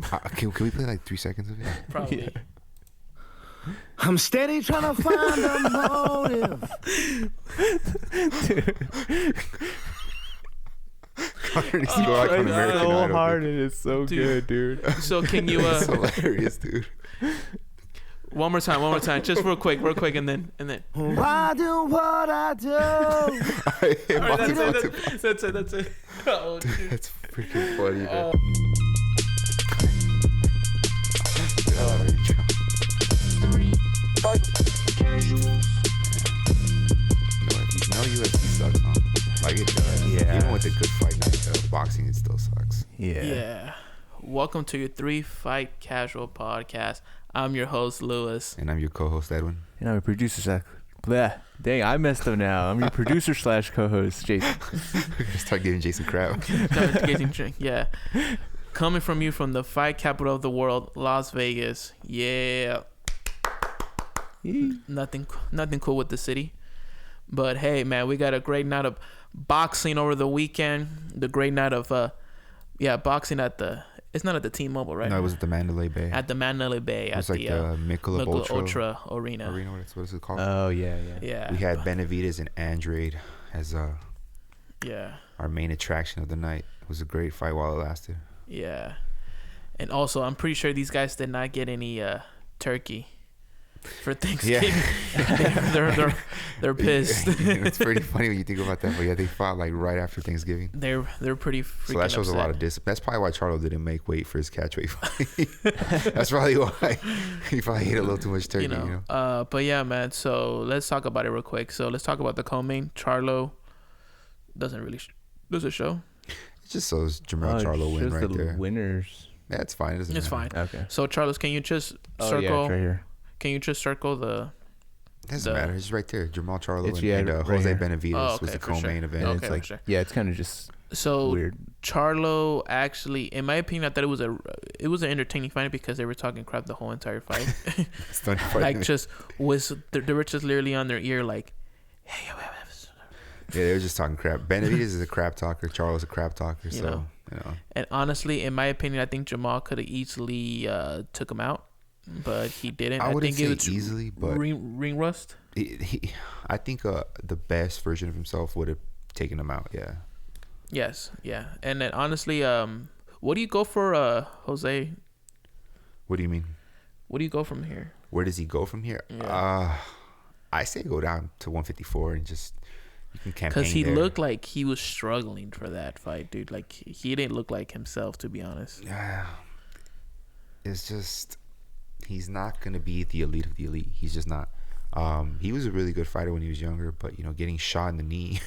Can we play like 3 seconds of it? Probably. Yeah. I'm steady trying to find a motive. Conor needs to go out on American so Idol. hard and it's so good, dude. So can you It's hilarious, dude. one more time, just real quick, and then. I do what I do. All right, that's it. Oh, dude. That's freaking funny, man. No, UFC sucks, huh? Like it does. Yeah. Even with a good fight night, boxing it still sucks. Yeah. Welcome to your 3 Fight Casual podcast. I'm your host, Lewis. And I'm your co-host, Edwin. And I'm a producer slash. Bleh. Dang, I messed up now. I'm your producer slash co-host, Jason. Start giving Jason crap. Yeah. Coming from you from the fight capital of the world, Las Vegas. Yeah. Nothing cool with the city. But hey, man, we got a great night of boxing over the weekend. The great night of boxing at the. It's not at the T-Mobile, right? No, it was at the Mandalay Bay. At the Mandalay Bay. It was like the Michelob Ultra Arena. What is it called? Oh, yeah. Yeah. We had Benevidez and Andrade as our main attraction of the night. It was a great fight while it lasted. Yeah. And also, I'm pretty sure these guys did not get any turkey for Thanksgiving. Yeah. they're pissed. It's pretty funny when you think about that. But yeah, they fought like right after Thanksgiving. They're pretty freaking So that shows upset. a lot of discipline. That's probably why Charlo didn't make weight for his catchweight fight. That's probably why he probably ate a little too much turkey. You know? But yeah, man. So let's talk about it real quick. So let's talk about the co-main. Charlo doesn't really does it show? It just shows Jermell Charlo win right the there. Winners. Yeah, it's fine. It's fine. Okay. So Charles, can you just circle? Oh, yeah, it's right here. Can you just circle the? Doesn't matter. It's right there. Jermell Charlo It's, and right Jose here. Benavidez was the for co-main sure. event. And Okay, it's like, for sure. yeah, it's kind of just So weird. Charlo actually, in my opinion, I thought it was an entertaining fight because they were talking crap the whole entire fight. Stunning fight. Like they were just literally on their ear like, hey. Yeah, they were just talking crap. Benavidez is a crap talker. Charlo's a crap talker. You So know. you know. And honestly, in my opinion, I think Jamal could have easily took him out, but he didn't. I wouldn't think say easily, but ring rust. I think the best version of himself would have taken him out. Yeah. Yes, yeah. And then honestly, what do you go for, Jose? What do you mean? What do you go from here? Where does he go from here? Yeah. I say go down to 154 and just you can campaign Because he there. looked like he was struggling for that fight, dude. Like he didn't look like himself, to be honest. Yeah. It's just he's not gonna be the elite of the elite. He's just not. He was a really good fighter when he was younger, but getting shot in the knee.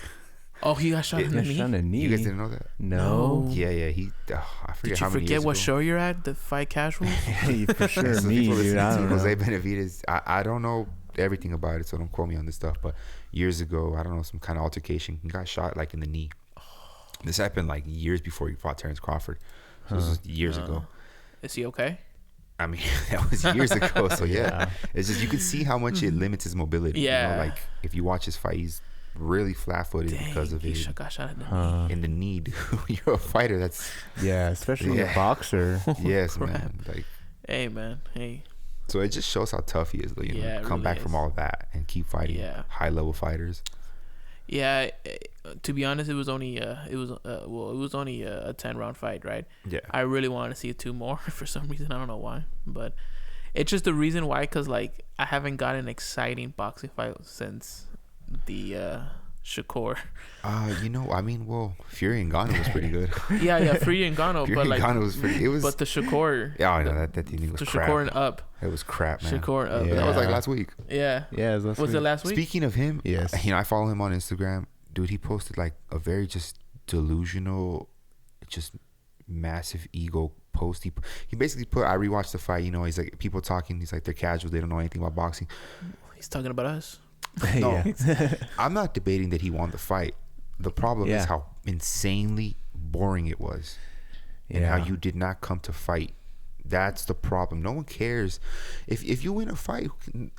Oh, he got shot in the knee. You guys didn't know that? No. Yeah. I forget Did how you many forget years what ago. show you're at? The Fight Casual? Yeah, for sure. So Me, people dude. listen I to don't know. Jose Benevidez. I don't know everything about it, so don't quote me on this stuff. But years ago, I don't know, some kind of altercation. He got shot like in the knee. This happened like years before he fought Terrence Crawford. So this was years ago. Is he okay? I mean, that was years ago. So yeah, it's just you can see how much it limits his mobility. Yeah. Like if you watch his fight, he's really flat-footed because of he it. got shot in the knee. In the knee, dude. You're a fighter. That's especially a boxer. yes, crap. man. Like, Hey, man. Hey. so it just shows how tough he is. Like, Yeah, it come really back is. from all of that and keep fighting high-level fighters. Yeah, to be honest, it was only a 10-round fight, right? Yeah. I really wanted to see 2 more for some reason. I don't know why, but it's just the reason why. Cause like I haven't got an exciting boxing fight since the Shakur. I mean, well, Fury and Gano was pretty good. Yeah, Fury and Gano, Fury but and like, Gano was pretty. It was. but the Shakur. Yeah, I know that thing was The crap. Shakur and up. It was crap, man. Shakur and up. Yeah. That was like last week. Yeah. Yeah, Was it last week? Speaking of him, Yes. I follow him on Instagram. Dude, he posted like a very just delusional, just massive ego post. He basically put, I rewatched the fight. He's like, people talking. He's like, they're casual. They don't know anything about boxing. He's talking about us. No, I'm not debating that he won the fight. The problem is how insanely boring it was, and how you did not come to fight. That's the problem. No one cares if you win a fight and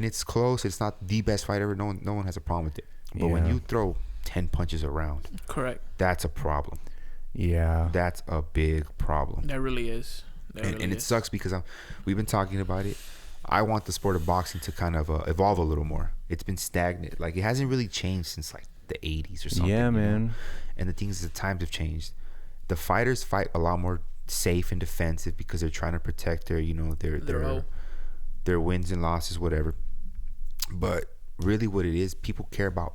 it's close. It's not the best fight ever. No one has a problem with it. But when you throw 10 punches around, Correct. that's a problem. Yeah, That's a big problem. That really is. And it sucks because we've been talking about it. I want the sport of boxing to kind of evolve a little more. It's been stagnant. Like, it hasn't really changed since like the 80s or something. Yeah, man. Know? And the thing is, the times have changed. The fighters fight a lot more safe and defensive because they're trying to protect their, you know, their wins and losses, whatever. But really what it is, people care about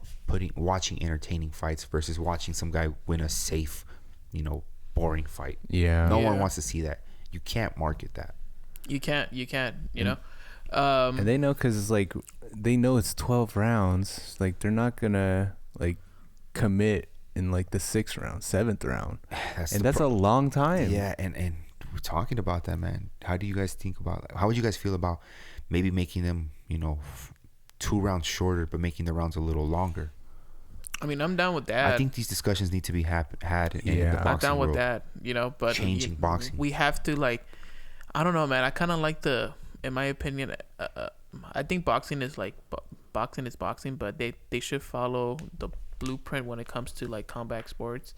watching entertaining fights versus watching some guy win a safe, you know, boring fight. Yeah. No one wants to see that. You can't market that. You can't, you know. And they know, because it's like, they know it's 12 rounds. Like, they're not gonna like commit in like the 6th round, 7th round. That's a long time. Yeah, and we're talking about that, man. How do you guys think about how would you guys feel about maybe making them, you know, 2 rounds shorter but making the rounds a little longer? I mean, I'm down with that. I think these discussions need to be had in the boxing I'm down with world. that, you know, but changing boxing. We have to, like, I don't know, man. I kind of like in my opinion, I think boxing is like boxing is boxing, but they should follow the blueprint when it comes to like combat sports.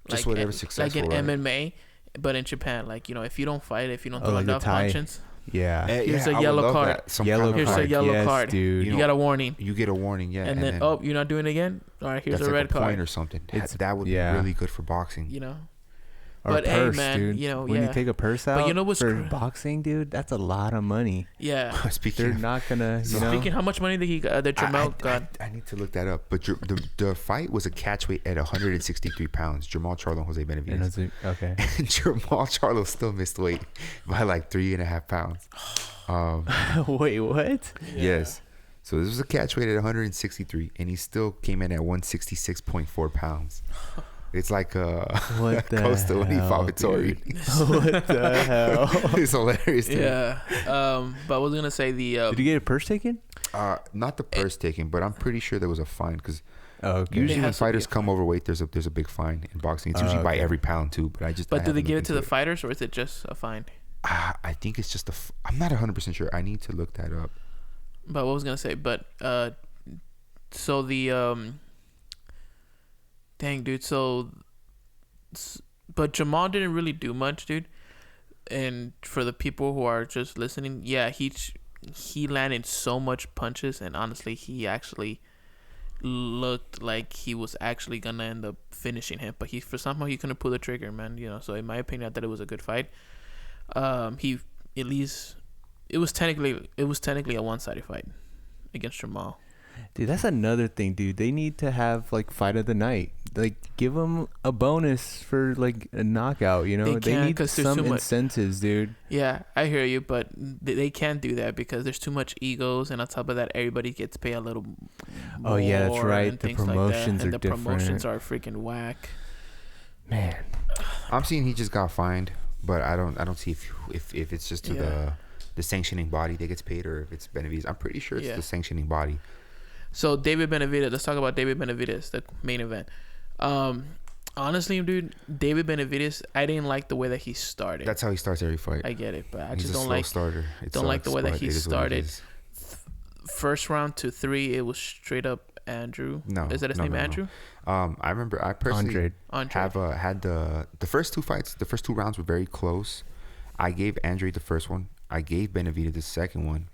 Just like, whatever successful. Like in MMA, but in Japan, like, you know, if you don't fight, if you don't throw like enough punches. Yeah. Here's a yellow card. Here's a yellow card. Dude. You got a warning. You get a warning, yeah. And then you're not doing it again? All right, here's that's a red like a point card or something. That would be really good for boxing. You know? Or but purse, hey, man, dude. you know, when you take a purse out you know what's for boxing, dude, that's a lot of money. Yeah. They're not gonna, you know. Speaking, how much money did Jamal got? I need to look that up. But the fight was a catch weight at 163 pounds. Jamal Charlo and Jose Benevidez. Okay. And Jamal Charlo still missed weight by like 3.5 pounds. Wait, what? Yeah. Yes. So this was a catch weight at 163, and he still came in at 166.4 pounds. It's like close to when he fought Vittori. What the hell? It's hilarious. Yeah. But I was gonna say did you get a purse taken? Not the purse taken, but I'm pretty sure there was a fine because okay. usually when fighters come overweight, there's a big fine in boxing. It's usually by every pound too. But do they give it to the fighters, or is it just a fine? I think it's just I'm not 100% sure. I need to look that up. But what I was gonna say, so the dang, dude. But Jamal didn't really do much, dude. And for the people who are just listening, yeah, he landed so much punches, and honestly, he actually looked like he was actually gonna end up finishing him. But somehow he couldn't pull the trigger, man. You know. So in my opinion, I thought it was a good fight. He at least it was technically a one-sided fight against Jamal. Dude, that's another thing, dude. They need to have like fight of the night. Like, give them a bonus for like a knockout. You know, they need some incentives, dude. Yeah, I hear you, but they can't do that because there's too much egos, and on top of that, everybody gets paid a little more. Oh yeah, that's right. The promotions are different. The promotions are freaking whack. Man, I'm seeing he just got fined, but I don't see if it's just to the sanctioning body that gets paid, or if it's Benevidez. I'm pretty sure it's the sanctioning body. So David Benevidez, let's talk about David Benevidez, the main event. Honestly, dude, David Benevidez, I didn't like the way that he started. That's how he starts every fight. I get it, but I He's just a don't slow like starter. Don't like the way that he started. First round to 3, it was straight up Andrew. No, is that his name, Andrew? No. I remember I personally Andrade. had the first 2 fights. The first 2 rounds were very close. I gave Andrade the first one. I gave Benevidez the second one.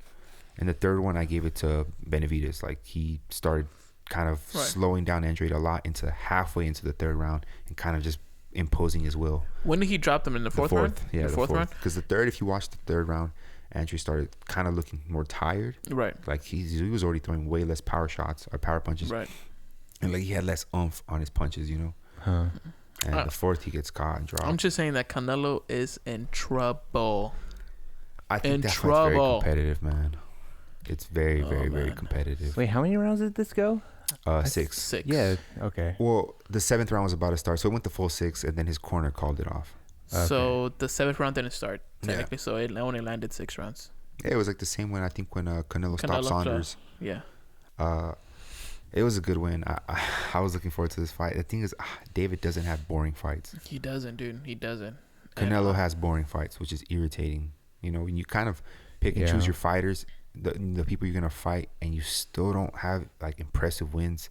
And the third one, I gave it to Benevidez. Like, he started kind of slowing down Andrade a lot into halfway into the 3rd round and kind of just imposing his will. When did he drop them in the fourth round? Yeah, the fourth round. Because the third, if you watch the 3rd round, Andrade started kind of looking more tired. Right. Like, he was already throwing way less power shots or power punches. Right. And like, he had less oomph on his punches, you know. Huh. And the 4th, he gets caught and dropped. I'm just saying that Canelo is in trouble. I think that's very competitive, man. It's very, very competitive. Wait, how many rounds did this go? 6. Yeah. Okay. Well, the 7th round was about to start, so it went the full 6, and then his corner called it off. Okay. So the 7th round didn't start technically, so it only landed 6 rounds. Yeah, it was like the same one. I think when Canelo stopped Saunders. Yeah. It was a good win. I was looking forward to this fight. The thing is, David doesn't have boring fights. He doesn't, dude. He doesn't. Canelo has boring fights, which is irritating. You know, when you kind of pick and choose your fighters, the people you're gonna fight, and you still don't have like impressive wins,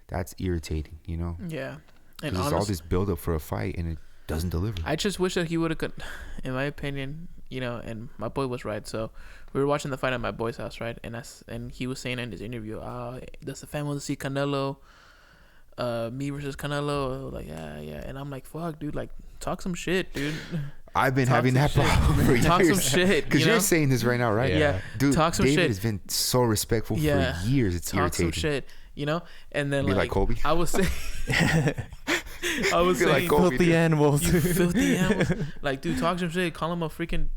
that's irritating. You know. Yeah. And there's all this build up for a fight, and doesn't deliver. I just wish that he would have, in my opinion, you know, and my boy was right. So we were watching the fight at my boy's house, right? And he was saying in his interview, does the fan want to see Canelo, me versus Canelo? Like, yeah. And I'm like, fuck, dude, like, talk some shit, dude. I've been having that problem for years. Talk some shit. Because you're saying this right now, right? Yeah. Dude, talk some David shit. has been so respectful for years. It's talk irritating. Some shit, you know? And then, like Kobe? I was saying... I was saying... Like filthy animals. You filthy animals. Like, dude, talk some shit. Call him a freaking...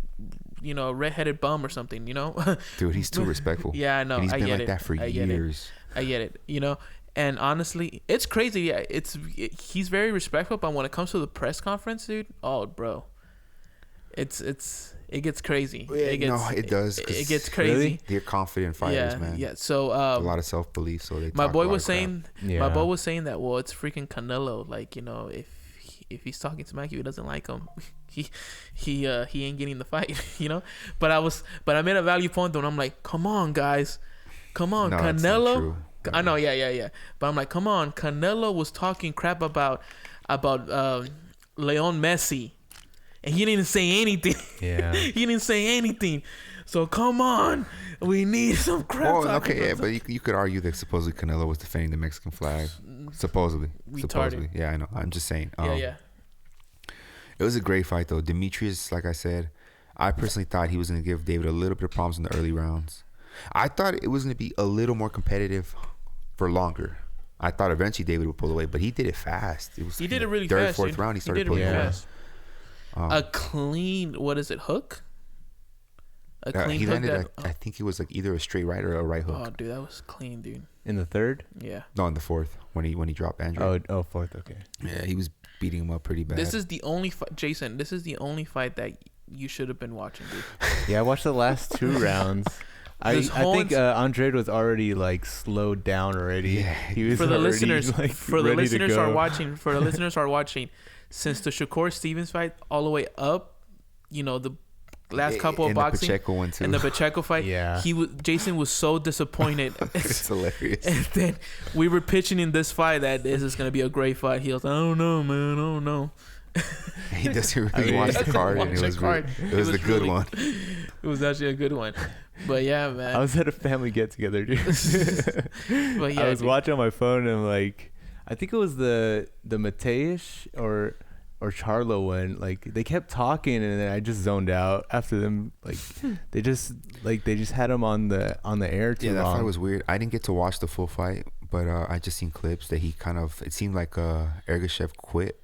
you know, redheaded bum or something, you know? Dude, he's too respectful. Yeah, I know. And he's been like that for years. I get it, you know? And honestly, it's crazy. Yeah, he's very respectful, but when it comes to the press conference, dude, oh, bro. It gets crazy. It does. It gets crazy. Really? They're confident fighters, man. Yeah. So a lot of self-belief. So they my boy was saying that, well, it's freaking Canelo. Like, you know, if he's talking smack, he doesn't like him. He ain't getting the fight, you know. But I made a value point though, and I'm like, come on, guys, come on, no, Canelo. I know, yeah. But I'm like, come on, Canelo was talking crap about Leon Messi, and he didn't say anything. Yeah, he didn't say anything. So come on, we need some crap. Oh, okay, yeah, but you could argue that supposedly Canelo was defending the Mexican flag. Supposedly, yeah, I know. I'm just saying. Yeah. It was a great fight though. Demetrius, like I said, I personally thought he was going to give David a little bit of problems in the early rounds. I thought it was going to be a little more competitive for longer. I thought eventually David would pull away, but he did it fast. He did it really third, fast. Fourth round, he started pulling away. A clean, what is it, hook? A clean he hook. Landed, I think it was like either a straight right or a right hook. Oh, dude, that was clean, dude. In the third? Yeah. No, in the fourth when he dropped Andrade. Oh, fourth. Okay. Yeah, he was beating him up pretty bad. This is the only fight, Jason. This is the only fight that you should have been watching, dude. Yeah, I watched the last 2 rounds. I think Andrade was already like slowed down already. Yeah. He was for the already, listeners. like, for the ready listeners to go. are watching. For the listeners are watching. Since the Shakur Stevenson fight all the way up, you know, the last couple of boxing the Pacheco one too. and the Pacheco fight, yeah, Jason was so disappointed. It's hilarious. And then we were pitching in this fight that this is gonna be a great fight. He was like, I don't know, man, I don't know. He doesn't really watch the card, and it was the good one. It was actually a good one. But yeah, man. I was at a family get together, dude. But yeah, I was watching on my phone and like, I think it was the Mateish or Charlo one. Like they kept talking and then I just zoned out after them. Like they just had him on the air too long. Yeah, that fight was weird. I didn't get to watch the full fight, but I just seen clips that he it seemed like Ergashev quit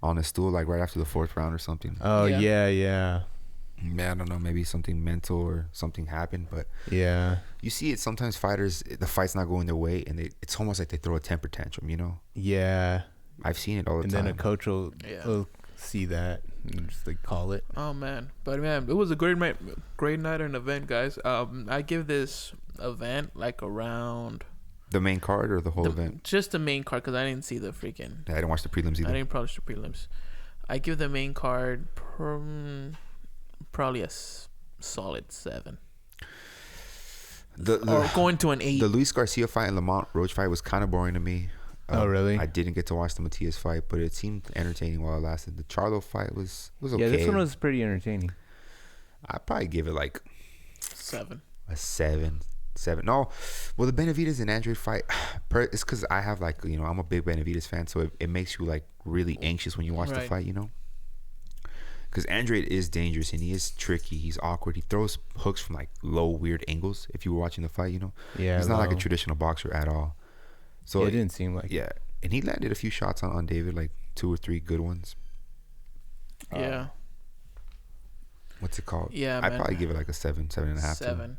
on a stool like right after the 4th round or something. Oh yeah. Man, I don't know, maybe something mental or something happened, but yeah, you see it sometimes. Fighters, the fight's not going their way, and it's almost like they throw a temper tantrum, you know? Yeah, I've seen it all the time. And then a coach will see that and just like call it. Oh man, but man, it was a great night and event, guys. I give this event like around the main card or the whole event. Just the main card, because I didn't see the freaking. Yeah, I didn't watch the prelims either. I didn't watch the prelims. I give the main card probably a solid 7. Or going to an 8. The Luis Garcia fight and Lamont Roach fight was kind of boring to me. Oh really? I didn't get to watch the Matias fight, but it seemed entertaining while it lasted. The Charlo fight was okay. Yeah, this one was pretty entertaining. I'd probably give it like 7. A 7. No, well, the Benevidez and Andrade fight, it's because I have like, you know, I'm a big Benevidez fan, so it makes you like really anxious when you watch the fight, you know, because Andrade is dangerous and he is tricky. He's awkward. He throws hooks from like low, weird angles. If you were watching the fight, you know, he's not like a traditional boxer at all. So it didn't seem like it. And he landed a few shots on David, like 2 or 3 good ones. Yeah. What's it called? Yeah, I'd probably give it like a 7.5. 7.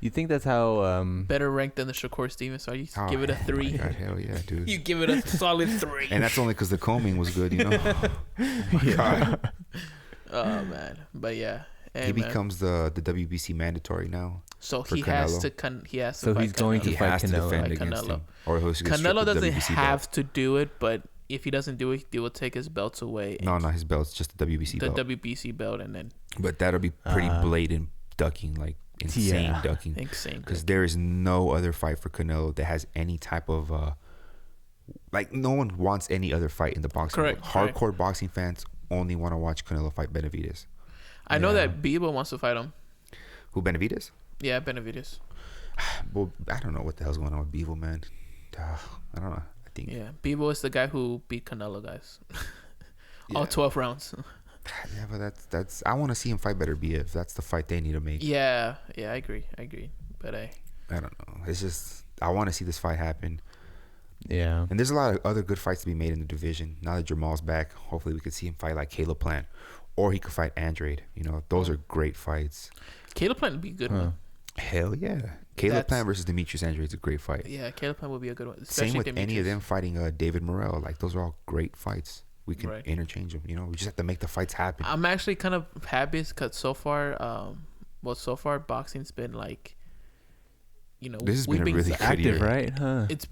You think that's how better ranked than the Shakur Stevenson? So you give it a 3. My God, hell yeah, dude. You give it a solid 3. And that's only because the combing was good, you know. God. Oh man, but yeah. Hey, he becomes the WBC mandatory now. So he has to fight so he's going Canelo. to fight Canelo. Defend against him. Or Canelo doesn't have to do it, but if he doesn't do it, they will take his belts away. No, not his belts, just the WBC belt. The WBC belt, and then. But that'll be pretty blatant ducking, like insane ducking. Insane. Because there is no other fight for Canelo that has any type of Like, no one wants any other fight in the boxing world. Correct. Hardcore boxing fans only want to watch Canelo fight Benevidez. I know that Bebo wants to fight him. Who, Benevidez? Yeah, Benevidez. Well, I don't know what the hell's going on with Bebo, man. I don't know. I think. Yeah, Bebo is the guy who beat Canelo, guys. All 12 rounds. Yeah, but that's. I want to see him fight better BF. That's the fight they need to make. Yeah, I agree. But I don't know. It's just I want to see this fight happen. Yeah. And there's a lot of other good fights to be made in the division. Now that Jamal's back, hopefully we could see him fight like Caleb Plant, or he could fight Andrade. You know, those are great fights. Caleb Plant would be a good one. Hell yeah. Caleb Plant versus Demetrius Andrade is a great fight. Yeah, Caleb Plant would be a good one. Same with any of them fighting David Morrell. Like, those are all great fights. We can interchange them. You know, we just have to make the fights happen. I'm actually kind of happy because so far, boxing's been like, you know, this has been a really good active, year. right? Huh? It's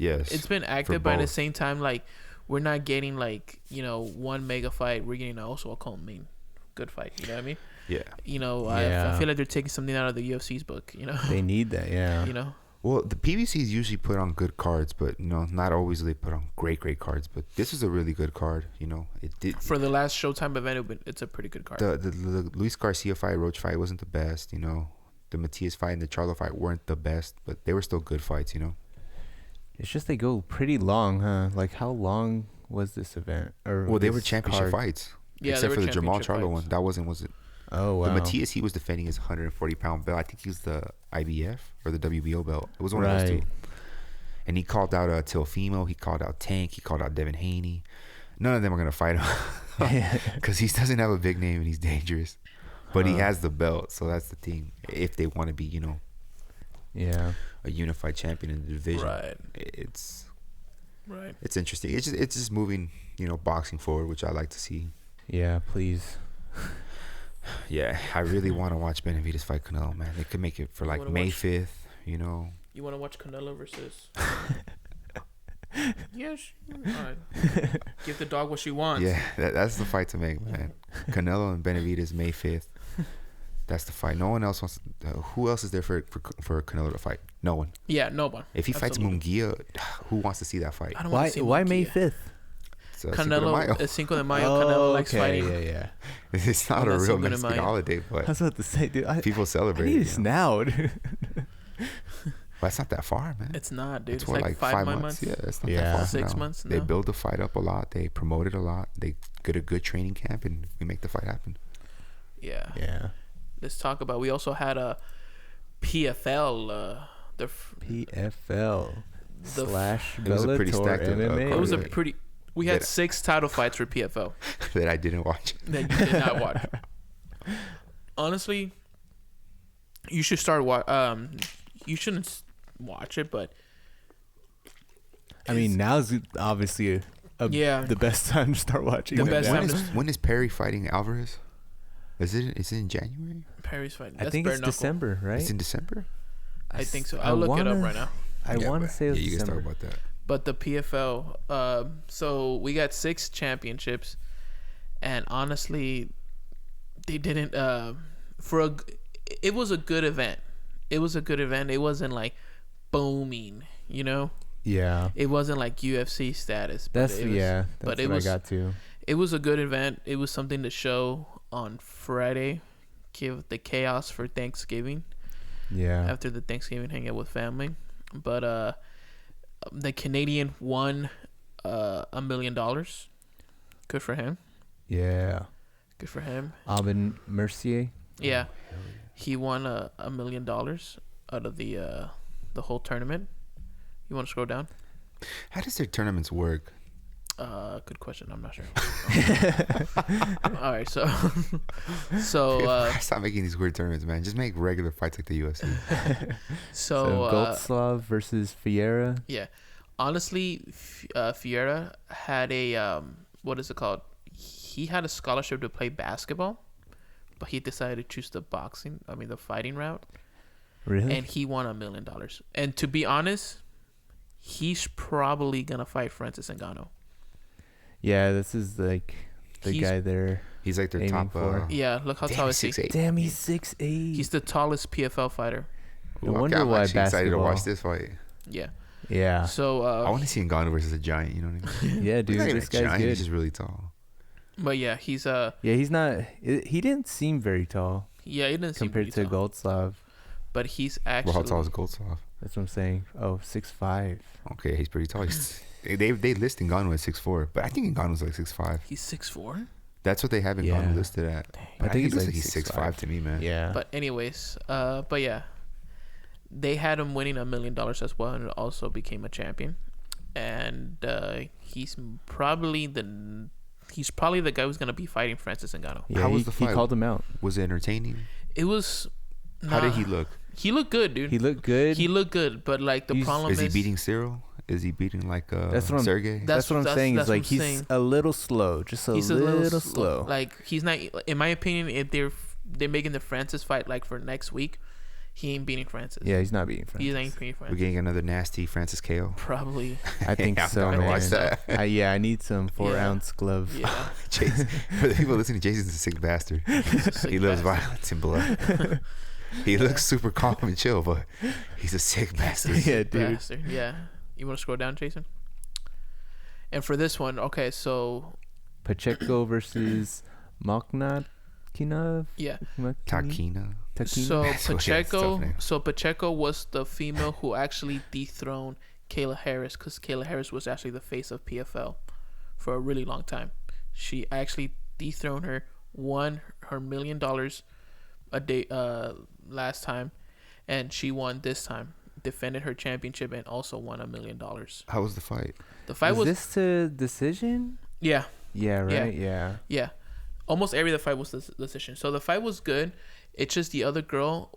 been active, but at the same time, like, we're not getting like, you know, one mega fight. We're getting also a main good fight. You know what I mean? Yeah. You know, I feel like they're taking something out of the UFC's book. You know, they need that. Yeah. You know. Well, the PBCs usually put on good cards, but, you know, not always do they put on great cards. But this is a really good card, you know. It did for the last Showtime event. It's a pretty good card. The Luis Garcia fight, Roach fight wasn't the best, you know. The Matias fight and the Charlo fight weren't the best, but they were still good fights, you know. It's just they go pretty long, huh? Like, how long was this event? Or they were championship fights. Yeah, except for the Jamal Charlo fights. one. That wasn't, was it? Oh, wow. The Matias, he was defending his 140-pound belt. I think he was the IBF or the WBO belt. It was one of those two. And he called out Teofimo. He called out Tank. He called out Devin Haney. None of them are going to fight him because he doesn't have a big name and he's dangerous. But he has the belt, so that's the thing. If they want to be, you know, a unified champion in the division, it's interesting. It's just moving, you know, boxing forward, which I like to see. Yeah, please. Yeah, I really want to watch Benevidez fight Canelo, man. They could make it for like May 5th, you know. You want to watch Canelo versus? Yes. All right. Give the dog what she wants. Yeah, that's the fight to make, man. Canelo and Benevidez May 5th. That's the fight. No one else wants. Who else is there for Canelo to fight? No one. Yeah, no one. If he fights Munguia, who wants to see that fight? I don't want to see Why Munguia. May 5th? Canelo, Cinco de Mayo. Canelo likes fighting. Yeah. It's not a real Mexican holiday, but I was about to say, dude, people celebrate. I need this now, dude. Well, that's not that far, man. It's not, dude. It's like 5 months. Yeah, it's not that far. 6 months. They build the fight up a lot. They promote it a lot. They get a good training camp, and we make the fight happen. Yeah. Let's talk about. We also had a PFL. PFL slash Bellator it was a pretty stacked MMA. It was a pretty. We had 6 title fights for PFL that I didn't watch. That you did not watch. Honestly, you should start. You shouldn't watch it, but I mean, now's obviously the best time to start watching. When is Perry fighting Alvarez? Is it in January? Perry's fighting. I think it's December, right? It's in December. I think so. I'll look it up right now. I want to say it was you December. can talk about that. But the PFL, so we got 6 championships, and honestly, they didn't. It was a good event. It wasn't like booming, you know. Yeah. It wasn't like UFC status. That's what I got to. It was a good event. It was something to show on Friday, give the chaos for Thanksgiving. Yeah. After the Thanksgiving hangout with family, but the Canadian won $1 million. Good for him. Yeah. Good for him. Aubin-Mercier. Yeah, he won $1 million out of the whole tournament. You want to scroll down? How does their tournaments work? Good question. I'm not sure. All right, so stop making these weird tournaments, man. Just make regular fights like the UFC. so Goldslav versus Fiera. Yeah, honestly, Fiera had a what is it called? He had a scholarship to play basketball, but he decided to choose the fighting route. Really? And he won $1 million. And to be honest, he's probably gonna fight Francis Ngannou. Yeah, this is like the guy there. He's like their top. Yeah, look how tall is he? Damn, he's 6'8". He's the tallest PFL fighter. No wonder why I'm actually excited to basketball. watch this fight. Yeah, Yeah. So I want to see Ngannou versus a giant. You know what I mean? Yeah, dude. He's not even This a guy's giant. good. He's just really tall. but yeah, he's Yeah, he's not. He didn't seem very tall yeah, he didn't seem compared to pretty tall, Goldslav. but he's Well, actually how tall is Goldslav? That's what I'm saying. Oh, 6'5". Okay, he's pretty tall. They list Ngannou at 6'4", but I think Ngannou's like 6'5". he's 6'4". That's what they have Ngannou listed at. But I think he's like he's 6'5" to me, man. Yeah. But anyways, but yeah, they had him winning $1 million as well, and also became a champion. And he's probably the guy who's gonna be fighting Francis Ngannou. Yeah, How was the fight? He called him out. Was it entertaining? It was. How did he look? He looked good, dude. He looked good. He looked good, but like the problem Is he beating Cyril? Is he beating like Sergey? That's what I'm saying. Is like he's a little slow, just a little slow. Like he's not. In my opinion, if they're making the Francis fight like for next week, he ain't beating Francis. Yeah, he's not beating Francis. He ain't beating Francis. We're getting another nasty Francis KO. Probably. I think Yeah, so, I'm man. gonna watch that. I need some 4-ounce glove. Yeah. Jason, for the people listening, Jason's a sick bastard. He loves violence and blood. He looks super calm and chill, but he's a sick bastard. Yeah, dude. Bastard. Yeah. You want to scroll down, Jason? And for this one, okay, so Pacheco versus Maknakinov. yeah. Takina. So That's what- yeah, it's a tough name. Pacheco was the female who actually dethroned Kayla Harris, because Kayla Harris was actually the face of PFL for a really long time. She actually dethroned her, won her $1 million a day last time, and she won this time, defended her championship, and also won $1 million. How was the fight? The fight was this to decision? yeah. Yeah, right. Yeah. Almost every fight was the decision. So the fight was good. It's just the other girl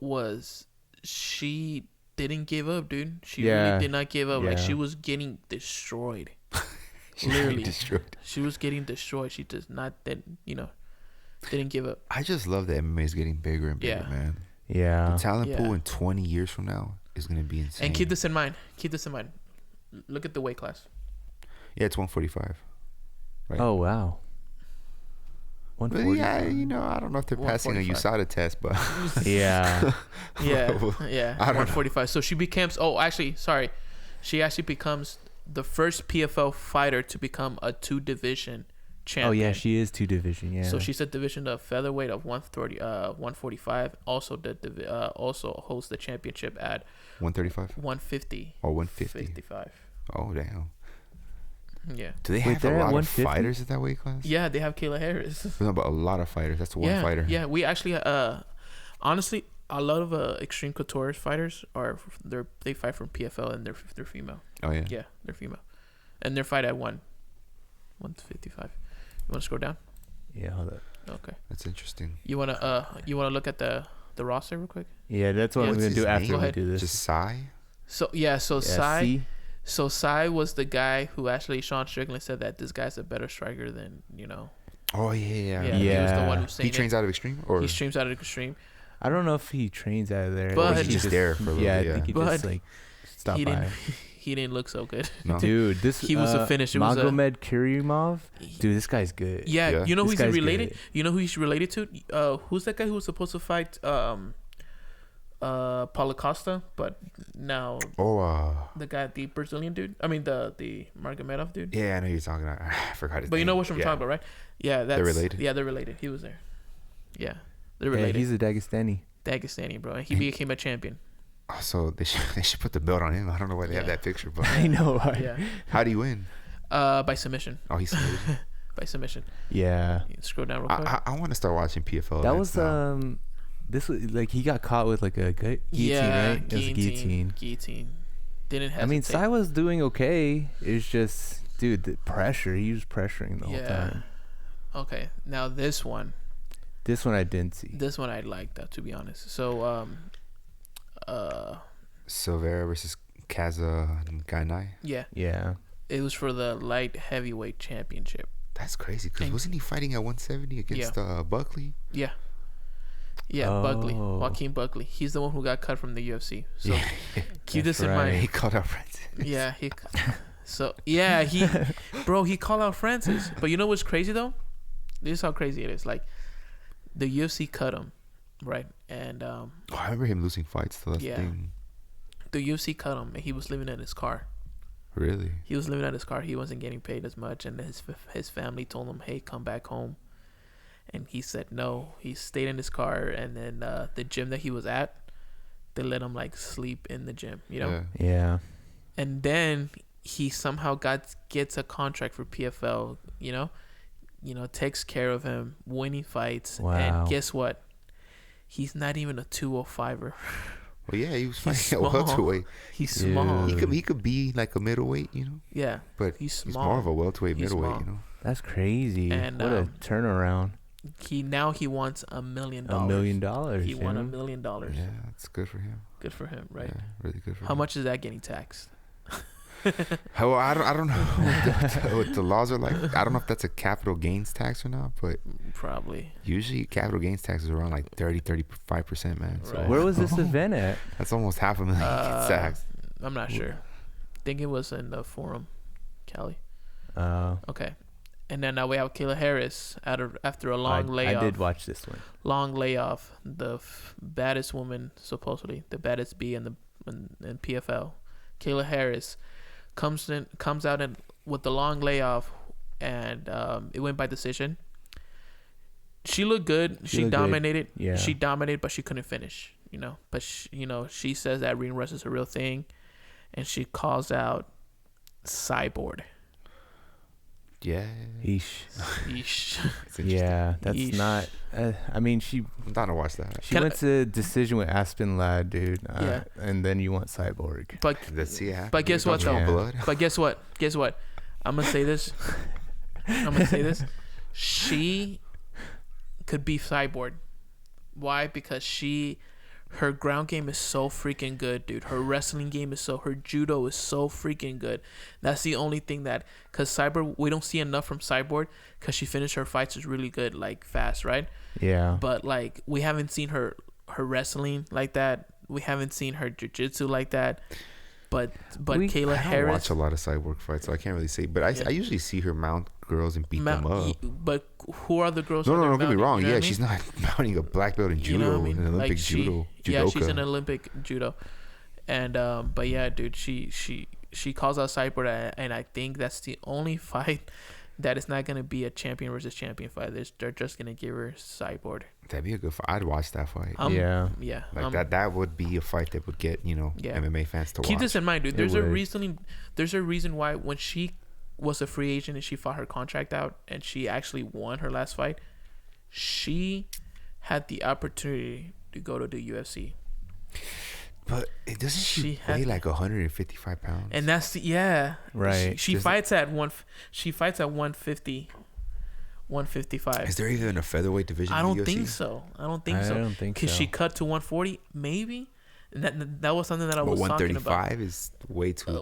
she didn't give up, dude. She really did not give up. Like she was getting destroyed. Literally destroyed. She was getting destroyed. She didn't give up. I just love that MMA is getting bigger and bigger, man. Yeah. The talent pool in 20 years from now is going to be insane. And keep this in mind. Look at the weight class. Yeah, it's 145. Right. Oh, wow. Well, 140. yeah, I don't know if they're passing a 145. USADA test, but Yeah. Yeah. I don't 145. So she becomes. Oh, actually, sorry. She actually becomes the first PFL fighter to become a 2-division champion. Oh, yeah, she is 2-division, yeah. So she's a division of featherweight of 145. Also also holds the championship at 135 150. or 150. 55. Oh, damn. Yeah. Do they Wait, have they're a at lot of 150? fighters at that weight class? Yeah, they have Kayla Harris. No, but a lot of fighters. That's one fighter. Yeah, we actually honestly a lot of Extreme Couture fighters they fight from PFL and they're female. Oh, yeah. Yeah, they're female. And they're fight at 155. You want to scroll down? Yeah, hold up. Okay. That's interesting. You want to look at the roster real quick? Yeah, that's what I'm What's going to his do after name? we do this. Just Sai? So Sai. C? So Sai was the guy who actually Sean Strickland said that this guy's a better striker than Oh, yeah. He was the one who He trains out of Extreme? Or He streams out of Extreme. I don't know if he trains out of there. But or he's just there for a little yeah, bit, I think he But just like stopped He by. didn't. He didn't look so good. No. Dude, He was a finish. It was Magomed Kirimov. Dude, this guy's good. Yeah, Yeah. you know who This he's guy's related. good. You know who he's related to? Who's that guy who was supposed to fight Paulo Costa, but now the guy, the Brazilian dude. I mean the Margomedov dude. Yeah, I know you're talking about. I forgot his name. But you know what I'm talking about, right? Yeah, that's related? Yeah, they're related. He was there. Yeah, they're Yeah, related. he's a Dagestani. Dagestani, bro. And he became a champion. Oh, so they should put the belt on him. I don't know why they have Yeah. that picture, but I know. Right? Yeah. how do you win? By submission. Oh, he's submitted. By submission. Yeah. You scroll down real quick. I want to start watching PFL. That events was now. this was like he got caught with like a guillotine, yeah, right? It was a guillotine. Guillotine. Didn't hesitate. I mean, Sai was doing okay. It's just, dude, the pressure. He was pressuring the whole time. Okay. Now this one. This one I didn't see. This one I liked, to be honest. So, Silveira versus Kaza and Ganai. yeah, Yeah. it was for the light heavyweight championship. That's crazy. Because And- wasn't he fighting at 170 against Buckley? Yeah. Yeah, Buckley. Oh. Joaquin Buckley. He's the one who got cut from the UFC. So Yeah. keep That's this in right. He mind. called out Francis. Yeah, he called out Francis. But you know what's crazy though? This is how crazy it is. Like the UFC cut him, right? And Oh, I remember him losing fights. So that's Yeah. the thing. the UFC cut him and he was living in his car Really? He was living at his car. He wasn't getting paid as much, and his family told him, "Hey, come back home." And he said no. He stayed in his car, and then the gym that he was at, they let him like sleep in the gym, you know. Yeah. And then he somehow gets a contract for PFL, you know, takes care of him, winning fights. Wow. And guess what? He's not even a 205er. Well, yeah, he was fighting a welterweight. He's small. He could be like a middleweight, you know. Yeah, but he's more of a welterweight, middleweight, you know. That's crazy. And, what a turnaround. He wants $1 million. $1 million. He won $1 million. Yeah, that's good for him. Good for him, right? Yeah, really good for him. How much is that getting taxed? Well, I don't know what the laws are like. I don't know if that's a capital gains tax or not, but probably. Usually capital gains tax is around like 35%, man. So Right. Where was this event at? That's almost $500,000 tax. I'm not sure. I think it was in the Forum, Cali. Okay. And then now we have Kayla Harris after a long layoff. I did watch this one. Long layoff. The baddest woman, supposedly the baddest bee in PFL. Kayla Harris comes out with the long layoff, and it went by decision. She looked good. She dominated. Good. Yeah. She dominated, but she couldn't finish. You know, but she says that ring rust is a real thing, and she calls out Cyborg. Yeah. Yeesh. Yeah, that's not. I mean, I'm down to watch that. She went to decision with Aspen Ladd, dude. Yeah. And then you want Cyborg. But let's see. But guess what? Though? But guess what? I'm gonna say this. She could be Cyborg. Why? Because her ground game is so freaking good, dude. Her wrestling game her judo is so freaking good. That's the only thing because Cyborg, we don't see enough from Cyborg because she finished her fights is really good, like fast, right? Yeah. But like we haven't seen her wrestling like that. We haven't seen her jiu-jitsu like that. But Kayla Harris. I don't watch a lot of Cyborg fights, so I can't really say. But I usually see her mount girls and beat them up. But who are the girls? No, don't get me wrong. You know she's not mounting a black belt in judo, an Olympic judoka. Yeah, she's an Olympic judo. And but yeah, dude, she calls out Cyborg, and I think that's the only fight that is not gonna be a champion versus champion fight. They're just gonna give her Cyborg. That'd be a good fight. I'd watch that fight. Yeah. Like that would be a fight that would get MMA fans to watch. Keep this in mind, dude. There's a reason why when she was a free agent and she fought her contract out and she actually won her last fight, she had the opportunity to go to the UFC. But doesn't she weigh like 155 pounds? And that's right. She fights at 150. 155. Is there even a featherweight division? I don't think so. Could she cut to 140? Maybe. And that was something that I was talking about. 135 is way too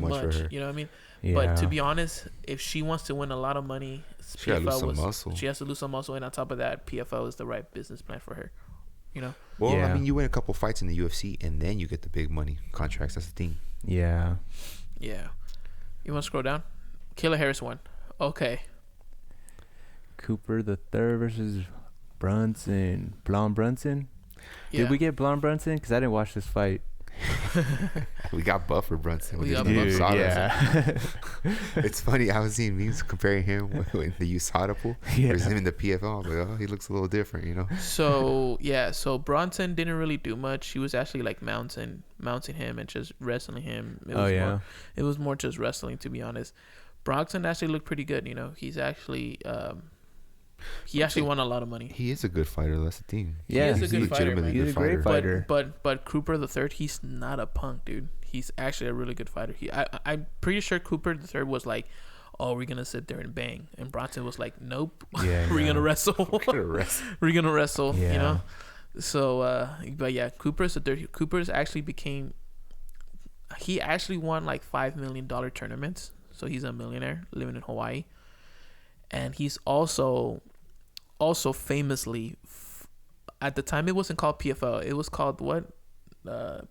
much for her. You know what I mean? Yeah. But to be honest, if she wants to win a lot of money, she has to lose some muscle. She has to lose some muscle, and on top of that, PFL is the right business plan for her. You know? Well, I mean, you win a couple fights in the UFC, and then you get the big money contracts. That's the thing. Yeah. Yeah. You want to scroll down? Kayla Harris won. Okay. Cooper the third versus Brunson. Blonde Brunson. Yeah. Did we get Blonde Brunson? Because I didn't watch this fight. We got Buffer Brunson. Yeah. It's funny. I was seeing memes comparing him with the USADA pool versus him in the PFL. I'm like, he looks a little different, you know? So Brunson didn't really do much. He was actually like mounting him and just wrestling him. It was more just wrestling, to be honest. Brunson actually looked pretty good, you know. He's actually he actually won a lot of money. He is a good fighter. That's the thing. Yeah, he's a good fighter, man. He's a great fighter. But Cooper the third, he's not a punk, dude. He's actually a really good fighter. I'm pretty sure Cooper the third was like, "Oh, we're gonna sit there and bang," and Bronson was like, "Nope, we're gonna wrestle. We're gonna wrestle." Yeah. You know. So, but yeah, Cooper's the third. Cooper's actually he actually won like $5 million tournaments. So he's a millionaire living in Hawaii, and he's also famously at the time it wasn't called PFL. It was called what?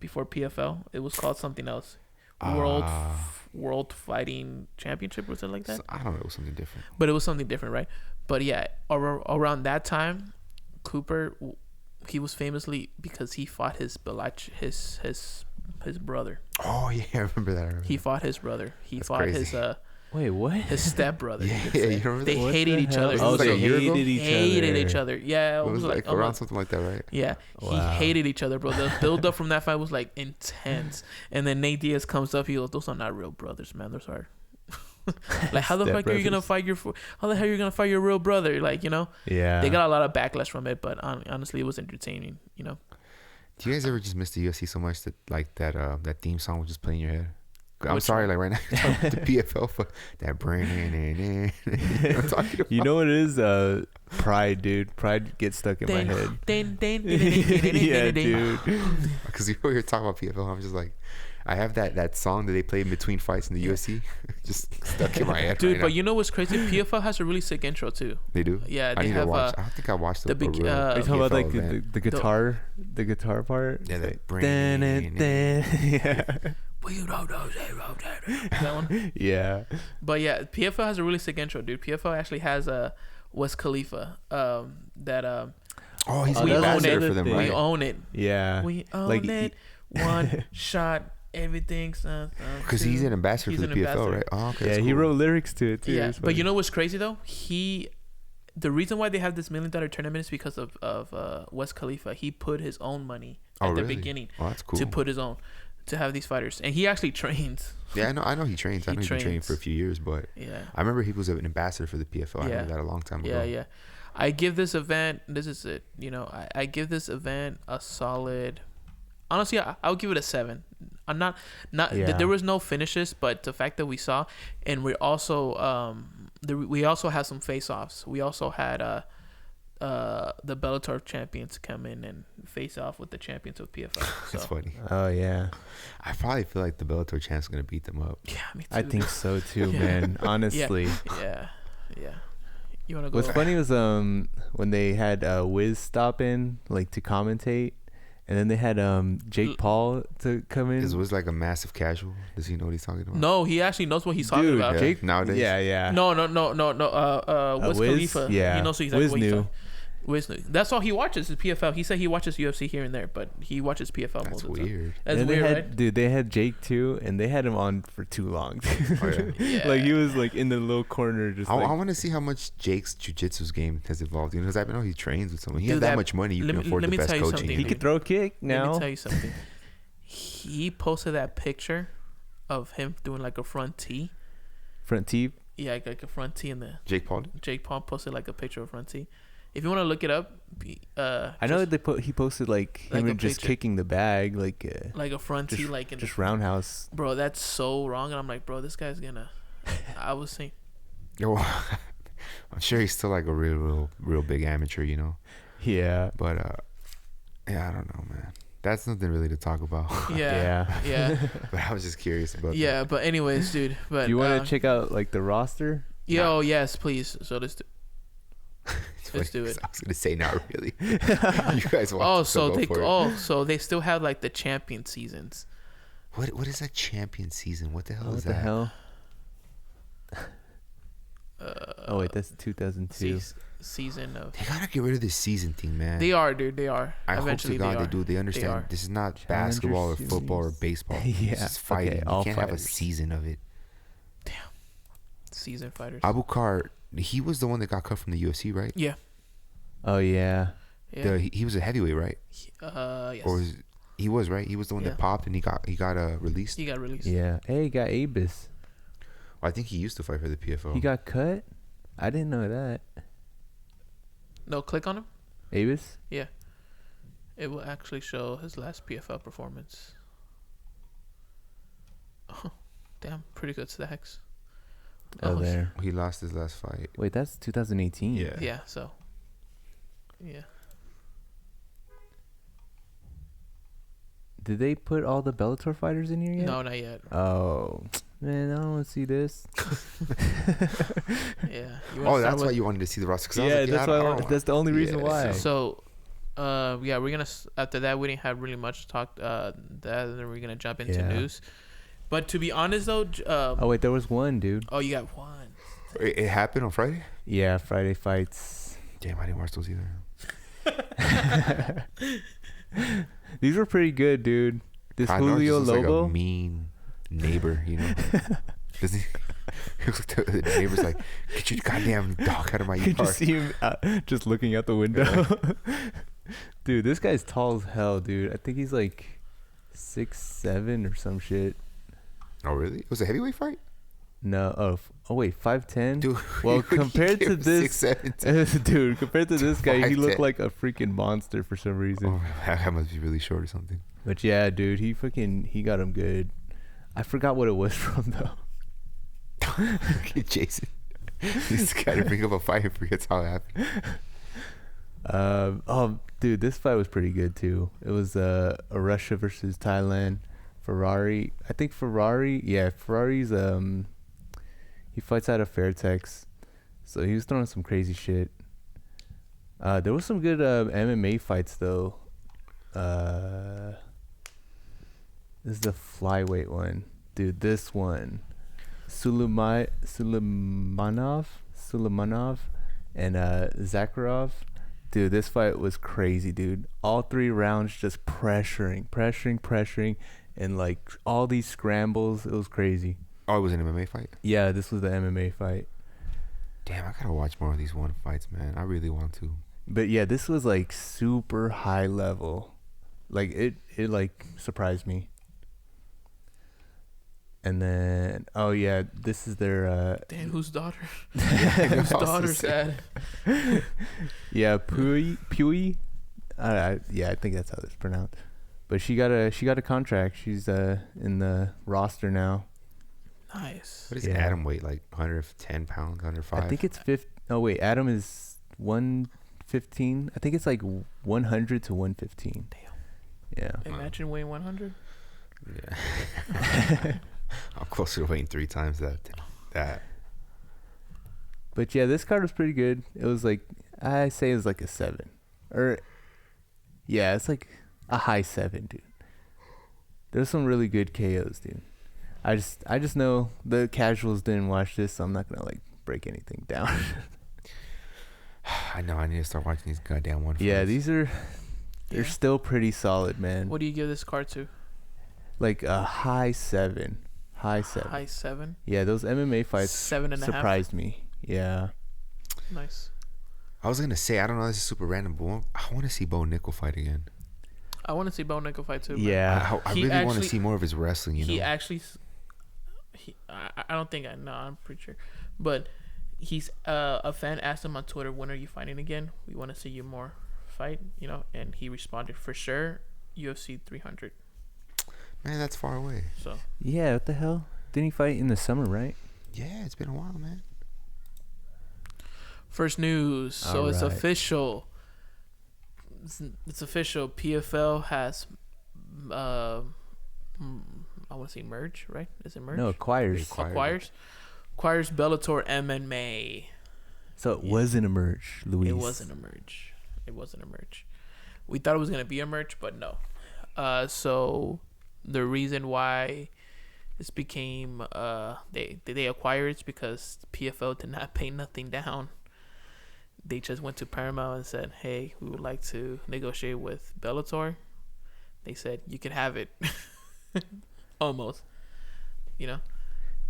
Before PFL, it was called something else. World Fighting Championship or something like that. I don't know. It was something different. But it was something different, right? But yeah, around that time, Cooper, he was famously because he fought his his brother. Oh yeah, I remember that. He fought his brother. He That's fought crazy. his Wait, what? his stepbrother. Yeah, you remember They that? hated each other. Oh, was like they a year ago? hated each other. Yeah, It was like around something like that, right? Yeah, Wow. he hated each other, bro. The build up from that fight was like intense. And then Nate Diaz comes up. He goes, "Those are not real brothers, man. Those are like how the fuck are you gonna fight your how the hell are you gonna fight your real brother? Like, you know." Yeah. They got a lot of backlash from it, but honestly, it was entertaining. You know. Do you guys ever just miss the UFC so much that like that theme song would just play in your head? I'm Which sorry, one? like right now, the PFL for that brain. You know what I'm talking about? You know what it is? Pride, dude. Pride gets stuck in my head. Yeah, dude. Because you know you're talking about PFL, I'm just like, I have that song that they play in between fights in the UFC, just stuck in my head. Dude, right but now. you know what's crazy? PFL has a really sick intro too. They do. Yeah, I they need have to watch. I don't think I watched the big. Are you talking about like event. the guitar part? Yeah, the Like, brain. yeah. That one. Yeah. But yeah, PFL has a really sick intro, dude. PFL actually has a West Khalifa. That Oh, he's Oh, an that's ambassador another for them, thing. we right? own it. Yeah. We own Like, it. One shot. Everything's Because he's an ambassador He's for the an PFL, ambassador. right? Oh, okay. Yeah, that's he cool. wrote lyrics to it too. Yeah, It's but you funny. know what's crazy though? The reason why they have this $1 million tournament is because of West Khalifa. He put his own money at the really? beginning Oh, that's cool. to put his own to have these fighters, and he actually trains. Yeah, I know he trains. I He know he's been training trains. for a few years, but Yeah, I remember he was an ambassador for the PFL. I Yeah. knew that a long time ago. yeah. I give this event. This is it. You know, I give this event a solid. Honestly, I'll give it a 7. I'm not. Yeah. There was no finishes, but the fact that we saw, and we also we also had some face-offs. We also had the Bellator champions come in and face off with the champions of PFL. So. That's funny. Oh yeah. I probably feel like the Bellator champ's gonna beat them up. Yeah, me too. I think so too, Yeah. man. Honestly. Yeah. You wanna go? What's funny was when they had Wiz stop in like to commentate, and then they had Jake Paul to come in. Is Wiz like a massive casual? Does he know what he's talking about? No, he actually knows what he's talking Dude, about. Yeah. Jake Nowadays? Yeah. No. Wiz Wiz? Khalifa. Yeah. He knows exactly Wiz what he's knew. talking. Wiz knew. That's all he watches is PFL. He said he watches UFC here and there, but he watches PFL That's most of the time. weird. That's and they weird, had, right? Dude, they had Jake too, and they had him on for too long. Oh, yeah. Yeah. Like he was like in the little corner, just I like. want to see how much Jake's jiu-jitsu's game has evolved. You know, because I know he trains with someone. He Dude, has that that- much money. You let can me- afford let the me best tell you coaching. something, he dude. could throw a kick Let now. me tell you something. He posted that picture of him doing like a front T. Front teeth. Yeah, like a front T in the Jake Paul. Jake Paul posted like a picture of front T. If you want to look it up, I know that he posted like like him a just picture. kicking the bag, like a front T, just- like in just the, roundhouse. bro. That's so wrong, and I'm like, bro, this guy's gonna. I was saying, Yo, I'm sure he's still like a real big amateur, you know. Yeah. But yeah, I don't know, man. That's nothing really to talk about. yeah. But I was just curious about. Yeah, but anyways, dude. But Do you want to check out like the roster? Yo, yes, please. So let's do. Let's do it. I was gonna say not really. You guys want? Oh, so go for it. so they still have like the champion seasons. What is a champion season? What the hell What is the that? hell? Oh wait, that's 2002. Season of. They gotta get rid of this season thing, man. They are, dude. They are. I hope to Eventually, God they are. do. They understand are. this is not Challenger basketball or Series. football or baseball. Yeah, This is fighting. okay, You all can't have a fighters. season of it. Season fighters. Abukar, he was the one that got cut from the UFC, right? Yeah. Oh yeah. Yeah. He was a heavyweight, right? Yes. Or he was right. He was the one Yeah. that popped and he got released. He got released. Yeah. Hey, he got Abis. I think he used to fight for the PFL. He got cut. I didn't know that. No, click on him. Abis. Yeah. It will actually show his last PFL performance. Oh, damn, pretty good stacks. Oh, there. He lost his last fight. Wait, that's 2018. Yeah. Yeah. So. Yeah. Did they put all the Bellator fighters in here yet? No, not yet. Oh, man, I don't want to see this. Yeah. Oh, that's why you wanted to see the roster. 'cause I was Yeah, like, that's I why. don't know. That's the only reason Yeah, why. So, yeah, we're gonna after that we didn't have really much to talk. That and then we're gonna jump into Yeah. news. But to be honest though, Oh wait, there was one dude. oh, you got one. It happened on Friday. Yeah, Friday fights. Damn, I didn't watch those either. These were pretty good, dude. This Kaonar Julio just looks Lobo. like a mean neighbor, you know. Doesn't he? The neighbor's like, get your goddamn dog out of my yard. Could you see him just looking out the window? Dude, this guy's tall as hell, dude. I think he's like 6'7" or some shit. Oh, really? It was a heavyweight fight? No. Oh wait, 5'10"? Dude, well, compared to this, 6'7" dude, compared to this guy, he 5'10". looked like a freaking monster for some reason. Oh, that must be really short or something. But yeah, dude, he got him good. I forgot what it was from though. Jason, he's got to bring up a fight and forgets how it happened. Oh, dude, this fight was pretty good too. It was a Russia versus Thailand. Ferrari, I think Ferrari's he fights out of Fairtex, so he was throwing some crazy shit. There was some good MMA fights though. This is the flyweight one, dude. This one, Suleimanov and Zakharov. Dude, this fight was crazy, dude. All 3 rounds just pressuring, and like all these scrambles. It was crazy. Oh, it was an MMA fight? Yeah, this was the MMA fight. Damn, I gotta watch more of these one fights, man. I really want to. But yeah, this was like super high level. Like it like surprised me. And then, oh yeah, this is their Damn, whose daughter? Whose daughter's that? Yeah, Pui. Yeah, I think that's how it's pronounced. But she got a contract. She's in the roster now. Nice. What is Adam weight? Like 110 pounds, 105? I think it's 50. Oh wait, Adam is 115. I think it's like 100 to 115. Damn. Yeah. Imagine weighing 100. Yeah. I'm closer to weighing 3 times that. But yeah, this card was pretty good. It was like, I say it was like a 7. Or, yeah, it's like a high 7, dude. There's some really good KOs, dude. I just know the casuals didn't watch this, so I'm not gonna like break anything down. I know, I need to start watching these goddamn one fights. Yeah, they're still pretty solid, man. What do you give this card to? Like a high 7. High 7. Yeah, those MMA fights 7.5 surprised me. Yeah. Nice. I was gonna say, I don't know, this is super random, but I want to see Bo Nickel fight again. I want to see Bo Nickel fight too. Yeah. I really want to see more of his wrestling. You know. I don't think I know. I'm pretty sure, but he's a fan asked him on Twitter, when are you fighting again? We want to see you more fight. You know, and he responded, for sure, UFC 300. Man, that's far away. So yeah, what the hell? Didn't he fight in the summer, right? Yeah, it's been a while, man. First news. So it's official. It's official. PFL has I want to say merge, right? Is it merge? No, acquires Bellator MMA. So it wasn't a merge, Luis. It wasn't a merge. We thought it was gonna be a merge, but no. So the reason why this became they acquired it's because PFL did not pay nothing down. They just went to Paramount and said, "Hey, we would like to negotiate with Bellator." They said, "You can have it." Almost, you know.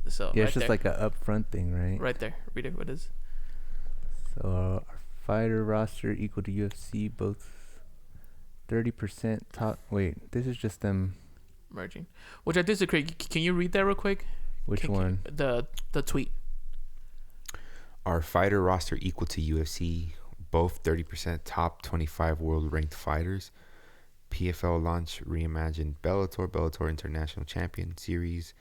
So yeah, right it's just there. like an upfront thing, right? Right there. Read it. What is? So our fighter roster equal to UFC, both 30% top. Wait, this is just them Merging, which I disagree. Can you read that real quick? Which one? The tweet. Our fighter roster equal to UFC, both 30% top 25 world ranked fighters. PFL launch reimagined Bellator International Champion Series,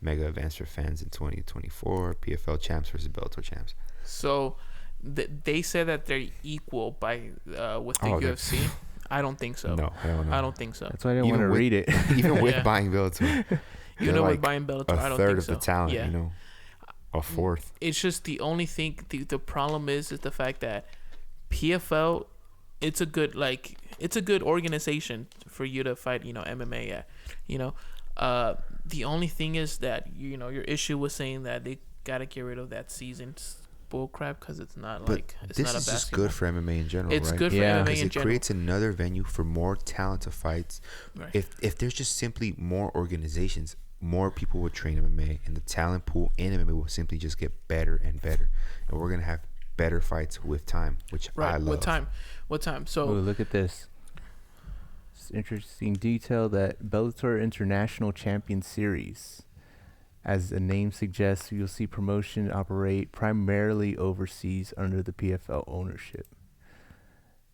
mega events for fans in 2024. PFL champs versus Bellator champs. So they said that they're equal by with the UFC. I don't think so. No, I don't think so. That's why I didn't want to read it. Even with buying Bellator, with buying Bellator, I don't think so. A third of the talent, you know, a fourth. It's just the only thing. The problem is the fact that PFL, it's a good organization for you to fight. You know, MMA at. You know, the only thing is that your issue was saying that they gotta get rid of that season bull crap because it's not but like it's this not a is just basketball. good for MMA in general, It's right? good for Yeah. MMA Because in it general. creates another venue for more talented fights. Right. If there's just simply more organizations, more people will train MMA, and the talent pool in MMA will simply just get better and better, and we're gonna have better fights with time, which I love. With time. So Ooh, look at this. It's interesting detail that Bellator International Champion Series, as the name suggests, you'll see promotion operate primarily overseas under the PFL ownership.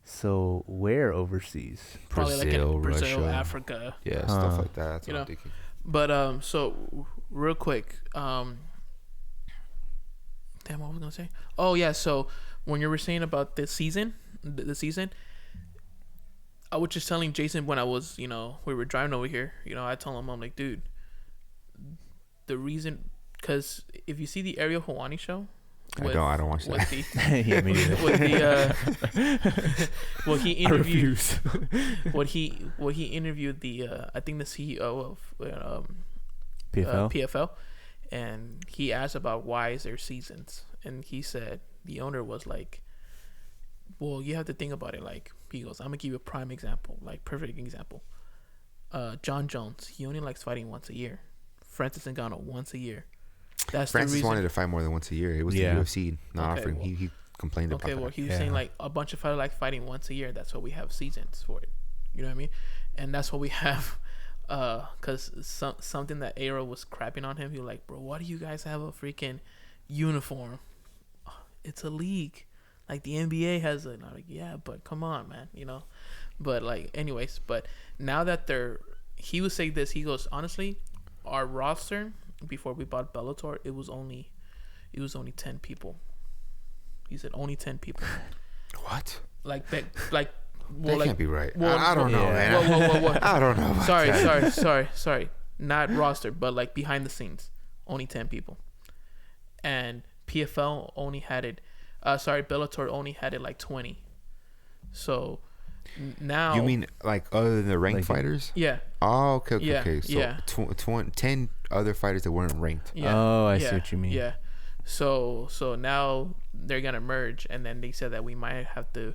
So where overseas? probably like Brazil, in Brazil, Russia. Africa. Yeah, Huh. stuff like that. That's You what know. I'm thinking. But so real quick, damn, what was I gonna say? Oh yeah, so when you were saying about the season, I was just telling Jason when I was, we were driving over here. I told him, I'm like, dude, the reason, because if you see the Ariel Helwani show, I don't watch that. Yeah, me neither. with the well, he I interviewed refuse. he interviewed the I think the CEO of PFL? PFL, and he asked about why is there seasons, and he said the owner was like, well, you have to think about it. Like, he goes, I'm gonna give you a prime example, like perfect example. John Jones, he only likes fighting once a year. Francis Ngannou once a year. That's Francis the reason. wanted to fight more than once a year. It was Yeah. the UFC not Okay, offering. well- He complained about Okay, that. well, he was Yeah. saying like a bunch of fighters like fighting once a year. That's why we have seasons for it. You know what I mean? And that's what we have. Cause something that Aero was crapping on him. He was like, bro, why do you guys have a freaking uniform? It's a league. Like the NBA has it. And I'm like, yeah, but come on, man. But like, anyways, but now that he was saying this, he goes, honestly, our roster before we bought Bellator, it was only 10 people. He said only 10 people. What? Like that, like. That can't be right. well, I don't know, yeah. man. Whoa. I don't know. About that. Sorry. Not roster, but like behind the scenes, only 10 people. And PFL only had it. Bellator only had it like 20. So now. You mean like other than the ranked Like- fighters? Yeah. Oh, okay. Yeah, Okay. So yeah. 10 other fighters that weren't ranked. Yeah. Oh, I see yeah, what you mean. Yeah. So now they're gonna merge, and then they said that we might have to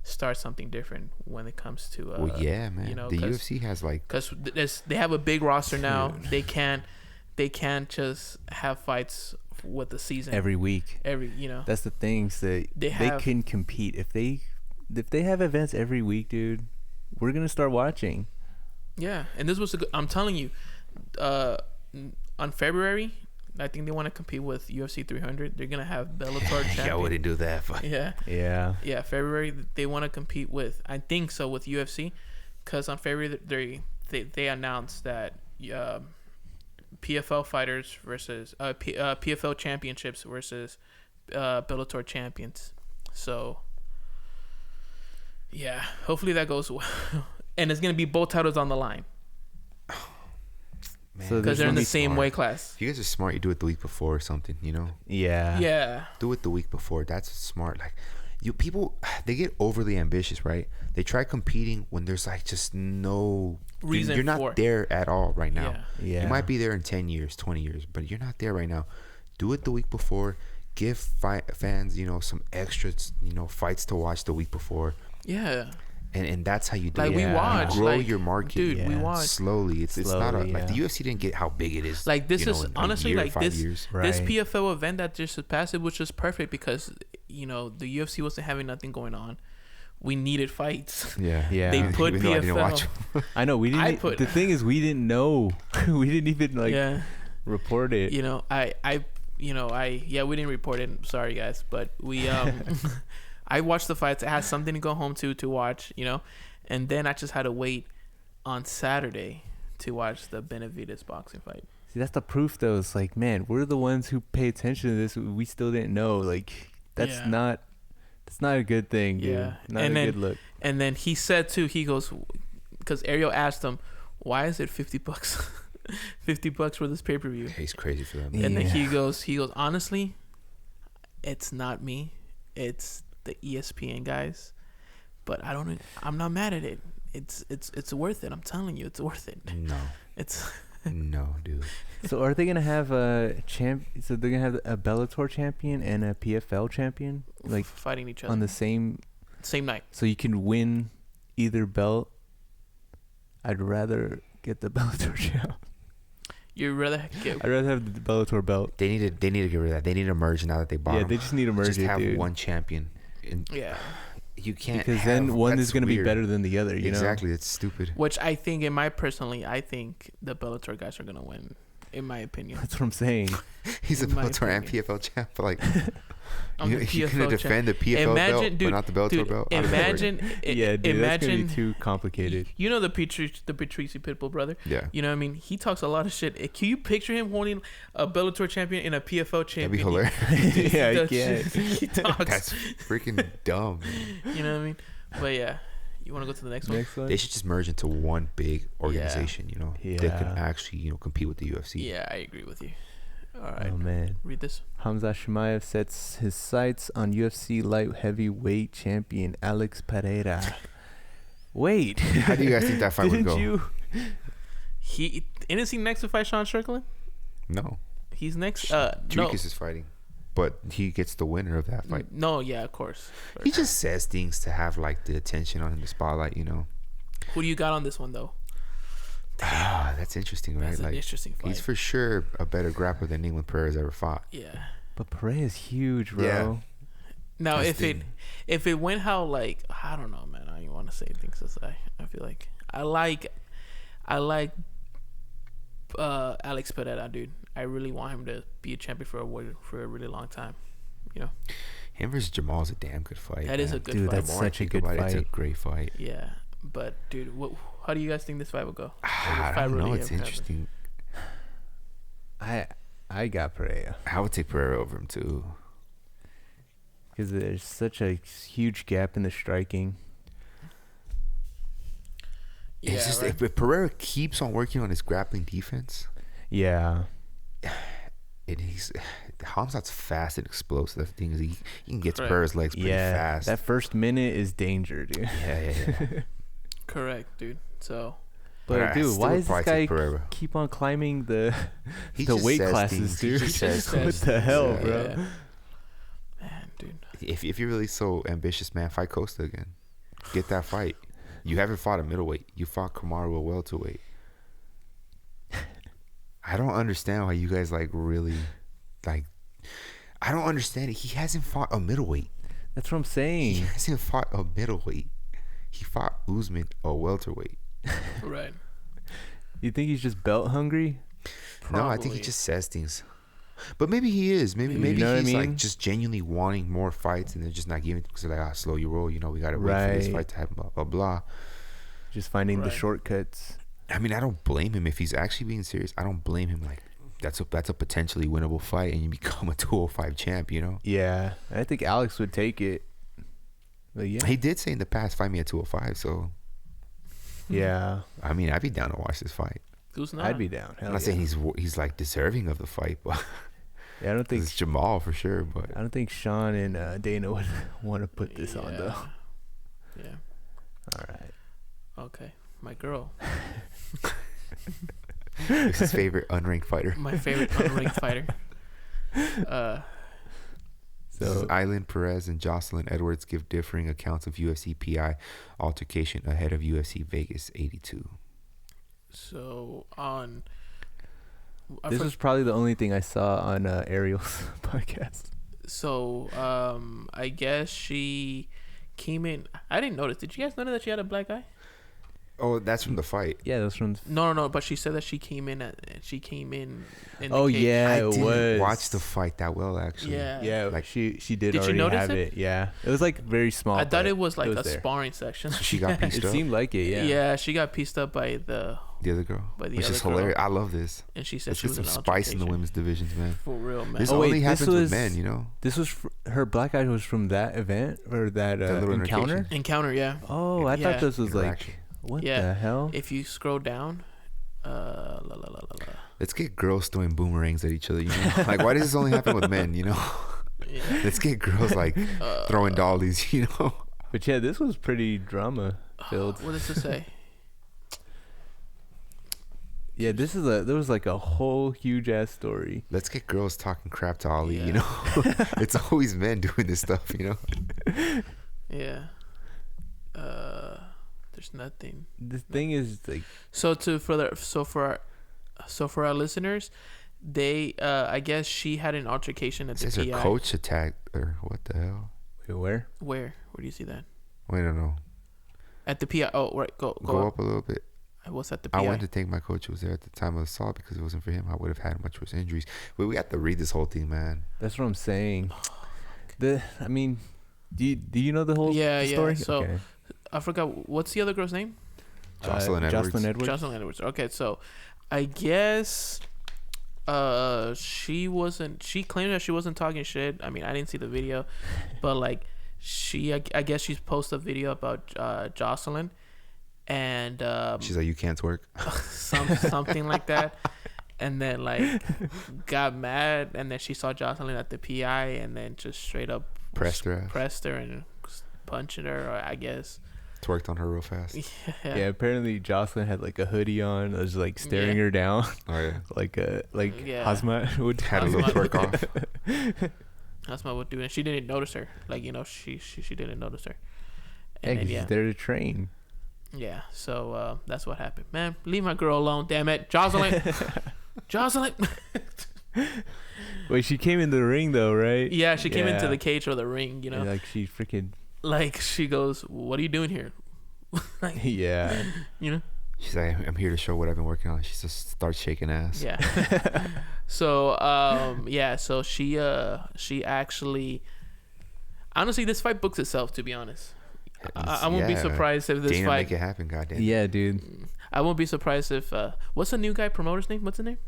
start something different when it comes to. Well, yeah, man. The 'cause- UFC has like. because they have a big roster now. They can't just have fights with the season Every week. That's the things that They they have- can compete. If they have events every week, dude, we're gonna start watching. Yeah, and this was I'm telling you, on February, I think they want to compete with UFC 300. They're gonna have Bellator champion. Yeah, I wouldn't do that. But Yeah. February they want to compete with, I think so, with UFC, because on February they announced that PFL fighters versus PFL championships versus Bellator champions. So yeah, hopefully that goes well. And it's gonna be both titles on the line man, So because they're in the be same smart. weight class. If you guys are smart, you do it the week before or something. Yeah. Yeah. Do it the week before. That's smart. Like, people, they get overly ambitious, right? They try competing when there's like just no Reason You're not for it. there at all right now. Yeah. You might be there in 10 years, 20 years, but you're not there right now. Do it the week before. Give fans, some extra, fights to watch the week before. Yeah. And that's how you do Like it. we Yeah. watch, Grow like, your market. dude. We Yeah. watch. Slowly. It's not Slowly, like the yeah. UFC didn't get how big it is. Like this is in a honestly year, like 5 this. years. This Right. PFL event that just passed, it was just perfect because the UFC wasn't having nothing going on. We needed fights. Yeah. Yeah. They put Even though I didn't watch PFL. I know we didn't. The thing is, we didn't know. We didn't even Yeah. report it. We didn't report it. Sorry guys, but we I watched the fights. I had something to go home to watch, and then I just had to wait on Saturday to watch the Benevidez boxing fight. See, that's the proof, though. It's like, man, we're the ones who pay attention to this. We still didn't know. Like, that's not a good thing, dude. Yeah. Not And a then- good look. And then he said too, he goes, because Ariel asked him, why is it $50? $50 for this pay-per-view. Yeah, he's crazy for that. And then Yeah. he goes, honestly, it's not me. It's the ESPN guys. But I'm not mad at it. It's worth it. I'm telling you, it's worth it. No. It's No, dude. So are they gonna have a champ? So they're gonna have a Bellator champion and a PFL champion, like fighting each other on the same night. So you can win either belt. I'd rather get the Bellator champ. You'd rather get. I'd rather have the Bellator belt. They need to get rid of that. They need to merge now that they bought them. They just need to merge Just it, have dude. one champion. And Yeah. you can't Because then one that's is gonna be weird. better than the other. You know? Exactly. It's stupid. Which I think, I think the Bellator guys are gonna win. In my opinion. That's what I'm saying. He's a In my Bellator and opinion. PFL champ. But like, I'm the you're PFL gonna champ. defend the PFL belt, dude, but not the Bellator dude, belt. How does that work? Yeah, dude, that's gonna be too complicated. You know the Patrice Pitbull brother. Yeah. You know what I mean? He talks a lot of shit. Can you picture him holding a Bellator champion and a PFL champion? That'd be hilarious. Dude, Yeah, he I does can't. shit. He talks. That's freaking dumb. You know what I mean? But yeah, you want to go to the next one? Next one. They should just merge into one big organization. You know, that Yeah. can actually compete with the UFC. Yeah, I agree with you. All right. Oh man. Read this. Khamzat Chimaev sets his sights on UFC light heavyweight champion Alex Pereira. Wait. How do you guys think that fight would Didn't go? you? Isn't he next to fight Shakur Stevenson? No. He's next. Dricus No. is fighting, but he gets the winner of that fight. No, yeah, of course. He just says things to have like the attention on him, the spotlight. You know. Who do you got on this one though? Ah, that's interesting, right? That's an Like, interesting fight. he's for sure a better grappler than England Perez ever fought. Yeah. But Pereira is huge, bro. Yeah. Now, That's if it went how like I don't know, man. I don't even want to say things to say. I feel like I like Alex Pereira, dude. I really want him to be a champion for a really long time. You know. Him versus Jamal is a damn good fight. That is a good Dude, fight. that's The more I such a think good about it, fight. It's a great fight. Yeah, but dude, how do you guys think this fight will go? I Fight don't know. really It's happen. interesting. I got Pereira I would take Pereira over him too. because there's such a huge gap in the striking. Yeah, It's just right? if Pereira keeps on working on his grappling defense, Yeah. and Khamzat's fast and explosive. That's the thing is he can get to Correct. Pereira's legs pretty Yeah. fast. That first minute is danger, dude. Yeah. Correct, dude. So But I dude, still why would does this probably guy take Pereira. keep on climbing the He the just weight says classes, things. He dude? just says What things. the hell, Yeah. bro? yeah. Man, dude. If you're really so ambitious, man, fight Costa again. Get that fight. You haven't fought a middleweight. You fought Kamaru a welterweight. I don't understand why you guys really I don't understand it. He hasn't fought a middleweight. That's what I'm He saying. hasn't fought a middleweight. He fought Usman a welterweight. Right. You think he's just belt hungry? No, I think he Probably. just says things. But maybe he is. Maybe You know what I he's mean? just genuinely wanting more fights, and they're just not giving it because they're like, slow your roll. We got to wait for this Right. fight to happen. Blah blah blah. Just finding the Right. shortcuts. I mean, I don't blame him if he's actually being serious. I don't blame him. Like that's a potentially winnable fight, and you become a 205 champ. You know. Yeah, I think Alex would take it. But yeah, He did say in the past, fight me at 205. So yeah, I mean, I'd be down to watch this fight. Who's not? I'd be down. Hell I'm not yeah. saying he's like deserving of the fight, but Yeah, I don't think it's Jamal for sure. But I don't think Sean and Dana would want to put this on though. Yeah. All right. Okay. My girl. it's his favorite unranked fighter. My favorite unranked fighter. This is So Ailin, Perez, and Joselyne Edwards give differing accounts of UFC PI altercation ahead of UFC Vegas 82. So on. this was probably the only thing I saw on Ariel's podcast. So I guess she came in. I didn't notice. Did you guys notice that she had a black eye? Oh, that's from the fight. Yeah, that was from. No. But she said that she came in. In the Oh cage. yeah, I it didn't was. watch the fight that well, actually. Yeah. Yeah, Like- like she did Did you already notice have it? it. Yeah, it was like very small. I thought but it was like a there. sparring section. So she got pieced It up. seemed like it. Yeah. Yeah, she got pieced up by the, The other girl. By the Which other is girl. hilarious. I love this. and she said Let's she get was some an spice in the altercation. women's divisions, man. For real, man. This Oh, wait, only this happens was- with men, you know? This was her black eye was from that event or that little encounter. Encounter, yeah. Oh, I Yeah. thought this was Interaction. like what Yeah. the hell? If you scroll down, Let's get girls throwing boomerangs at each other, you know? Like, why does this only happen with men, you know? Yeah. Let's get girls, like, throwing dollies, you know? But yeah, this was pretty drama filled. What does it say? Yeah, there was like a whole huge ass story. Let's get girls talking crap to Ali. You know, it's always men doing this stuff. You know. Yeah. There's nothing. The thing is like. For our listeners, they I guess she had an altercation at the PI. Her coach attacked her. What the hell? Wait, Where do you see that? Wait, no. At the PI. Oh, right. Go up a little bit. What's at the PI? I went to thank my coach who was there at the time of the assault, because if it wasn't for him, I would have had much worse injuries. Wait, we have to read this whole thing, man. That's what I'm saying. Do you know the whole story? Yeah. So okay. I forgot, what's the other girl's name? Joselyne Edwards. Joselyne Edwards. Okay, so I guess she claimed that she wasn't talking shit. I mean, I didn't see the video, but like I guess she's posted a video about Joselyne, and she's like, you can't twerk. something like that. And then like got mad, and then she saw Joselyne at the PI, and then just straight up pressed her and punched her, or I guess twerked on her real fast. Yeah, apparently Joselyne had like a hoodie on, was like staring her down. Oh yeah. Hazmat would had a little twerk off. Hazmat would do, and she didn't notice her. Like, you know, she didn't notice her. And then, she's there to train. Yeah, so that's what happened. Man, leave my girl alone, damn it. Joselyne. Joselyne. Wait, she came into the ring though, right? Yeah, she came into the cage or the ring, you know. Yeah, like she freaking. Like she goes, "What are you doing here?" Like, yeah. You know. She's like, "I'm here to show what I've been working on." She just starts shaking ass. Yeah. So so she actually, honestly, this fight books itself. To be honest, I won't be surprised if this Dana fight make it happen. Goddamn. Yeah, dude. I won't be surprised if what's the new guy promoter's name? What's the name?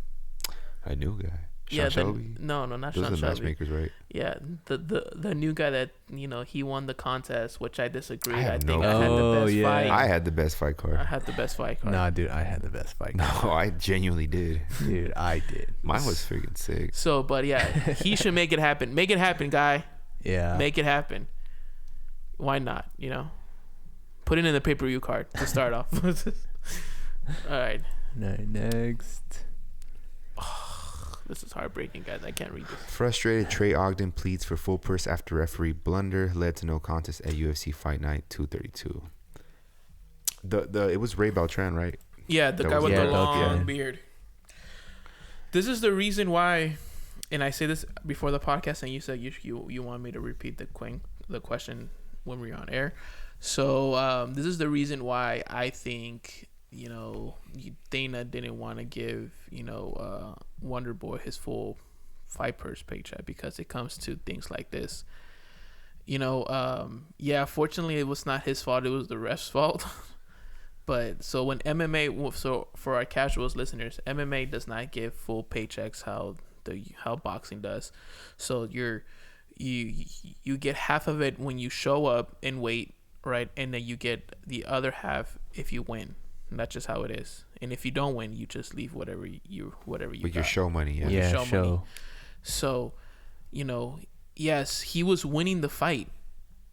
A new guy. Yeah, Shelby? No, not Those Sean are the Shelby. matchmakers, right? Yeah, the new guy that, you know, he won the contest, which I disagree. I had the best fight. I had the best fight card. I had the best fight card. Nah, dude, I had the best fight card. No, I genuinely did. Dude, I did. Mine was freaking sick. So, but yeah, he should make it happen. Make it happen, guy. Yeah. Make it happen. Why not? You know, put it in the pay-per-view card to start off. All right. Next. This is heartbreaking, guys. I can't read this. Frustrated, Trey Ogden pleads for full purse after referee blunder led to no contest at UFC Fight Night 232. It was Ray Beltran, right? Yeah, the guy with the long beard. This is the reason why, and I say this before the podcast, and you said you want me to repeat the question when we were on air. So this is the reason why I think, you know, Dana didn't want to give, you know, Wonder Boy his full fight purse paycheck, because it comes to things like this. You know, fortunately it was not his fault. It was the ref's fault. But so when MMA, so for our casuals listeners, MMA does not give full paychecks how boxing does. So you get half of it when you show up and wait, right? And then you get the other half if you win. And that's just how it is. And if you don't win, you just leave whatever you with got. your show money. Yeah, yeah, show money. So, you know, yes, he was winning the fight.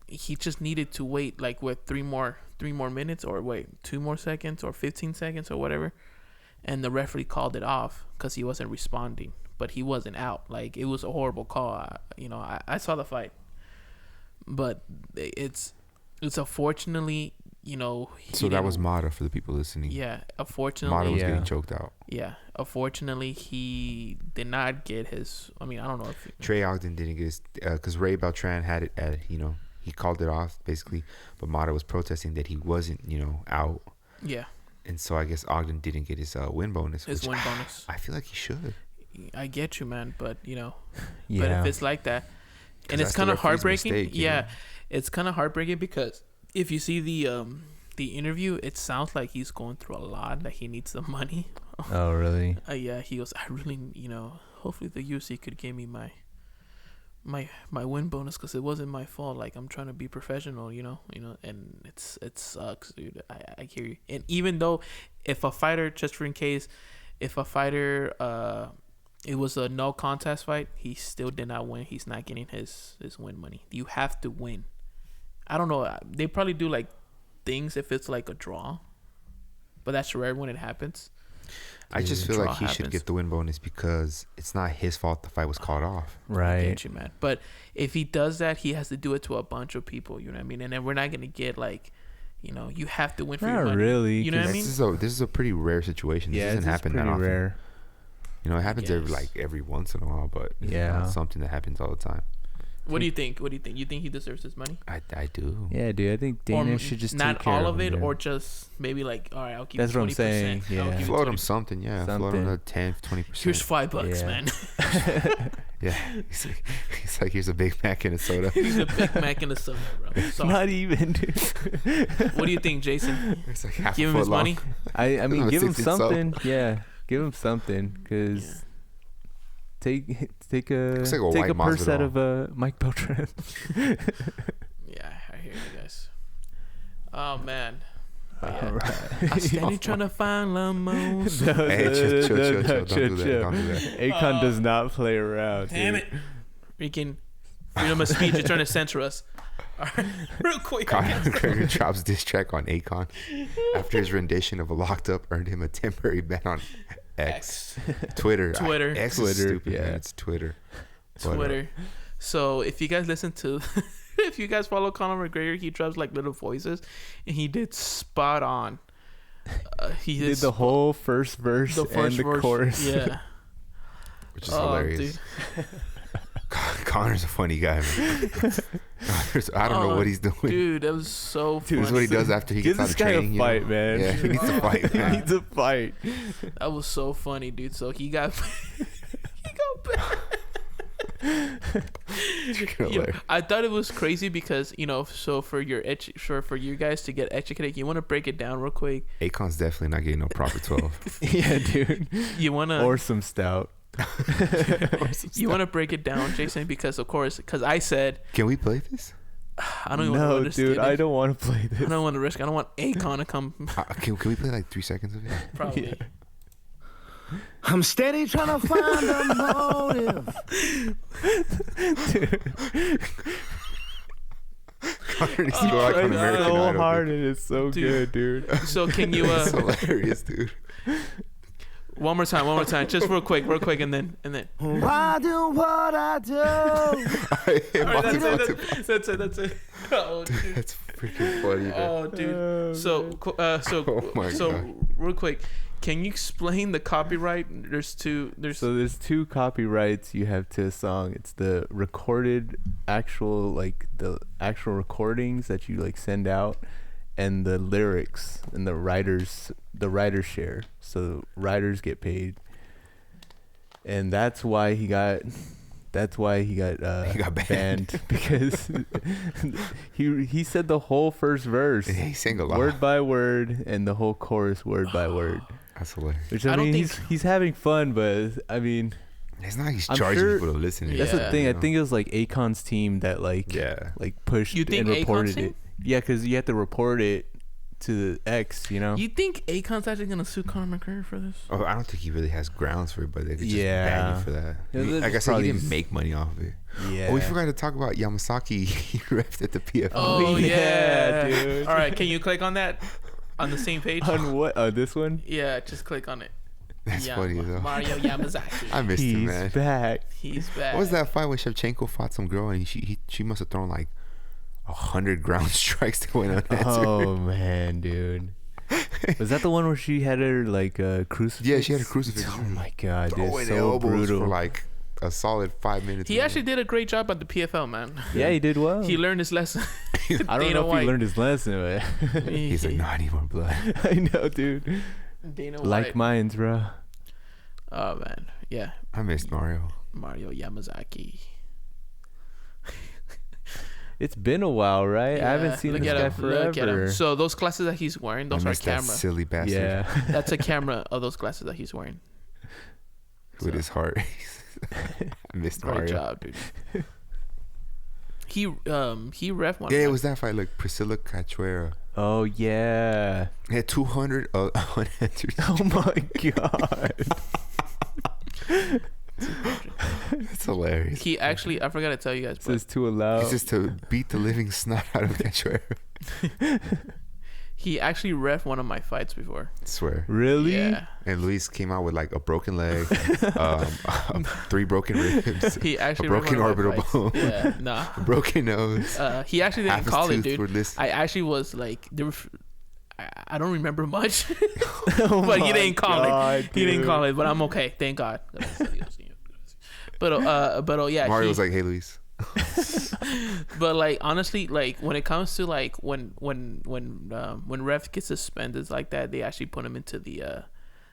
He just needed to wait like three more minutes, or 2 more seconds, or 15 seconds, or whatever. And the referee called it off because he wasn't responding, but he wasn't out. Like, it was a horrible call. I saw the fight, but it's unfortunately, you know. So that was Mata for the people listening. Yeah, unfortunately. Mata was getting choked out. Yeah, unfortunately, he did not get his. I mean, I don't know if Trey Ogden didn't get his, because Ray Beltran had it at, you know, he called it off basically, but Mata was protesting that he wasn't, you know, out. Yeah. And so I guess Ogden didn't get his win bonus. His win bonus. I feel like he should. I get you, man, but you know, yeah. But if it's like that, and it's kind of heartbreaking. Mistake, yeah, it's kind of heartbreaking because if you see the interview, it sounds like he's going through a lot. That he needs the money. Oh, really? Yeah, he goes, I really, you know, hopefully the UFC could give me my win bonus, because it wasn't my fault. Like, I'm trying to be professional, you know, and it sucks, dude. I hear you. And even though if a fighter, just for in case, if a fighter, it was a no contest fight, he still did not win. He's not getting his win money. You have to win. I don't know. They probably do like things if it's like a draw, but that's rare when it happens. I just feel like he should get the win bonus because it's not his fault the fight was called off. Right. I get you, man. But if he does that, he has to do it to a bunch of people. You know what I mean? And then we're not gonna get like, you know, you have to win for your money. Not really. You know what I mean? This is a pretty rare situation. This doesn't happen that often. Rare. You know, it happens every once in a while, but it's not something that happens all the time. What do you think? You think he deserves his money? I do. Yeah, dude. I think Dana should just not take care all of it, him, or just maybe like, all right, I'll keep. That's 20%. What I'm saying. Yeah, float him something. Yeah, float him 10-20%. Here's $5, man. Yeah, he's like, here's a Big Mac and a soda. He's a Big Mac and a soda, bro. Sorry. Not even, dude. What do you think, Jason? It's like give him his money. I mean, give him something. Yeah, give him something, because. Take a purse out of Mike Beltran. Yeah, I hear you guys. Oh man. Yeah. Right. I'm steady trying to find limos. Chill. Don't do that. Akon does not play around. Damn it. Freaking freedom of speech is trying to censor us. All right, real quick. Conor drops diss track on Akon after his rendition of Locked Up earned him a temporary ban on X. Twitter. X is stupid, man. It's Twitter. So if you guys listen to if you guys follow Conor McGregor, he drops like little voices, and he did spot on. He did the whole first verse and the chorus. Yeah. Which is hilarious. Conor's a funny guy, man. I don't know what he's doing. Dude, that was so funny. This is what he does after he gets out of training. Give this guy a fight, man. Yeah, he needs to fight, man. He needs a fight. That was so funny, dude. So he got I thought it was crazy because, you know, so for you guys to get educated, you want to break it down real quick. Akon's definitely not getting no proper 12. Yeah, dude. You want to... Or some stout. You want to break it down, Jason, because of course, because I said, can we play this? I don't even want to risk dude, I don't want to play this. I don't want to risk. I don't want Akon to come. Can we play like 3 seconds of it? Probably. Yeah. I'm steady trying to find a motive. Dude. Conor needs to go out on American so Idol. hard and it's so good, dude. So can you? It's hilarious, dude. One more time, just real quick, and then. I do what I do. That's it. Oh, dude. That's freaking funny, man. Oh, dude. So, real quick, can you explain the copyright? There's two copyrights you have to a song. It's the recorded actual recordings that you like send out, and the lyrics and the writers share. So writers get paid, and that's why he got banned because he said the whole first verse, he sang a lot, word by word, and the whole chorus word by word. That's hilarious. Which I mean, he's having fun, but I mean, it's not like he's charging people to listen to it. That's the thing. You know? I think it was like Akon's team that pushed and reported it. Yeah, because you have to report it to the X, you know. You think Akon's actually gonna sue Conor McGregor for this? Oh, I don't think he really has grounds for it, but they could just ban you for that. Like I said, he didn't make money off of it. Yeah. Oh, we forgot to talk about Yamasaki. He refed at the PFL. Oh yeah, dude. All right, can you click on that on the same page? On what? This one? Yeah, just click on it. That's funny though. Mario Yamasaki. I missed him, man. He's back. What was that fight where Shevchenko fought some girl and she must have thrown like 100 ground strikes to win unanswered? Oh man, dude. Was that the one where she had her like crucifix? Yeah, she had a crucifix. Oh my god, dude, throwing so elbows brutal for like a solid 5 minutes. He actually did a great job at the PFL, man. Yeah, he did well. He learned his lesson. I don't know if he learned his lesson, but he's like, no, I need more blood. I know, dude. Dana like White. minds, bro. Oh man, yeah. I missed Mario Yamasaki. It's been a while, right? Yeah. I haven't seen this guy forever. So those glasses that he's wearing, those are camera. That silly bastard. Yeah. That's a camera of those glasses that he's wearing. With his heart. I missed Mario. Great job, dude. He ref one. Yeah, it was that fight, like Priscilla Cachoeira. Oh yeah. He had 200 unanswered. Oh my god. That's hilarious. He actually, I forgot to tell you guys, but says to allow. This is to beat the living snot out of Cachoeira. He actually ref one of my fights before. I swear. Really? Yeah. And Luis came out with like a broken leg, 3 broken ribs, He actually a broken ref one of my orbital fights. bone, Yeah, nah. a broken nose. He actually didn't half his call it, tooth dude. were missing. I actually was like, there were, I don't remember much, Oh but he my didn't call God, it. He didn't dude. call it, but I'm okay. Thank God. But yeah. Mario was like, "Hey, Luis." But like honestly, like when it comes to like when ref gets suspended like that, they actually put him into the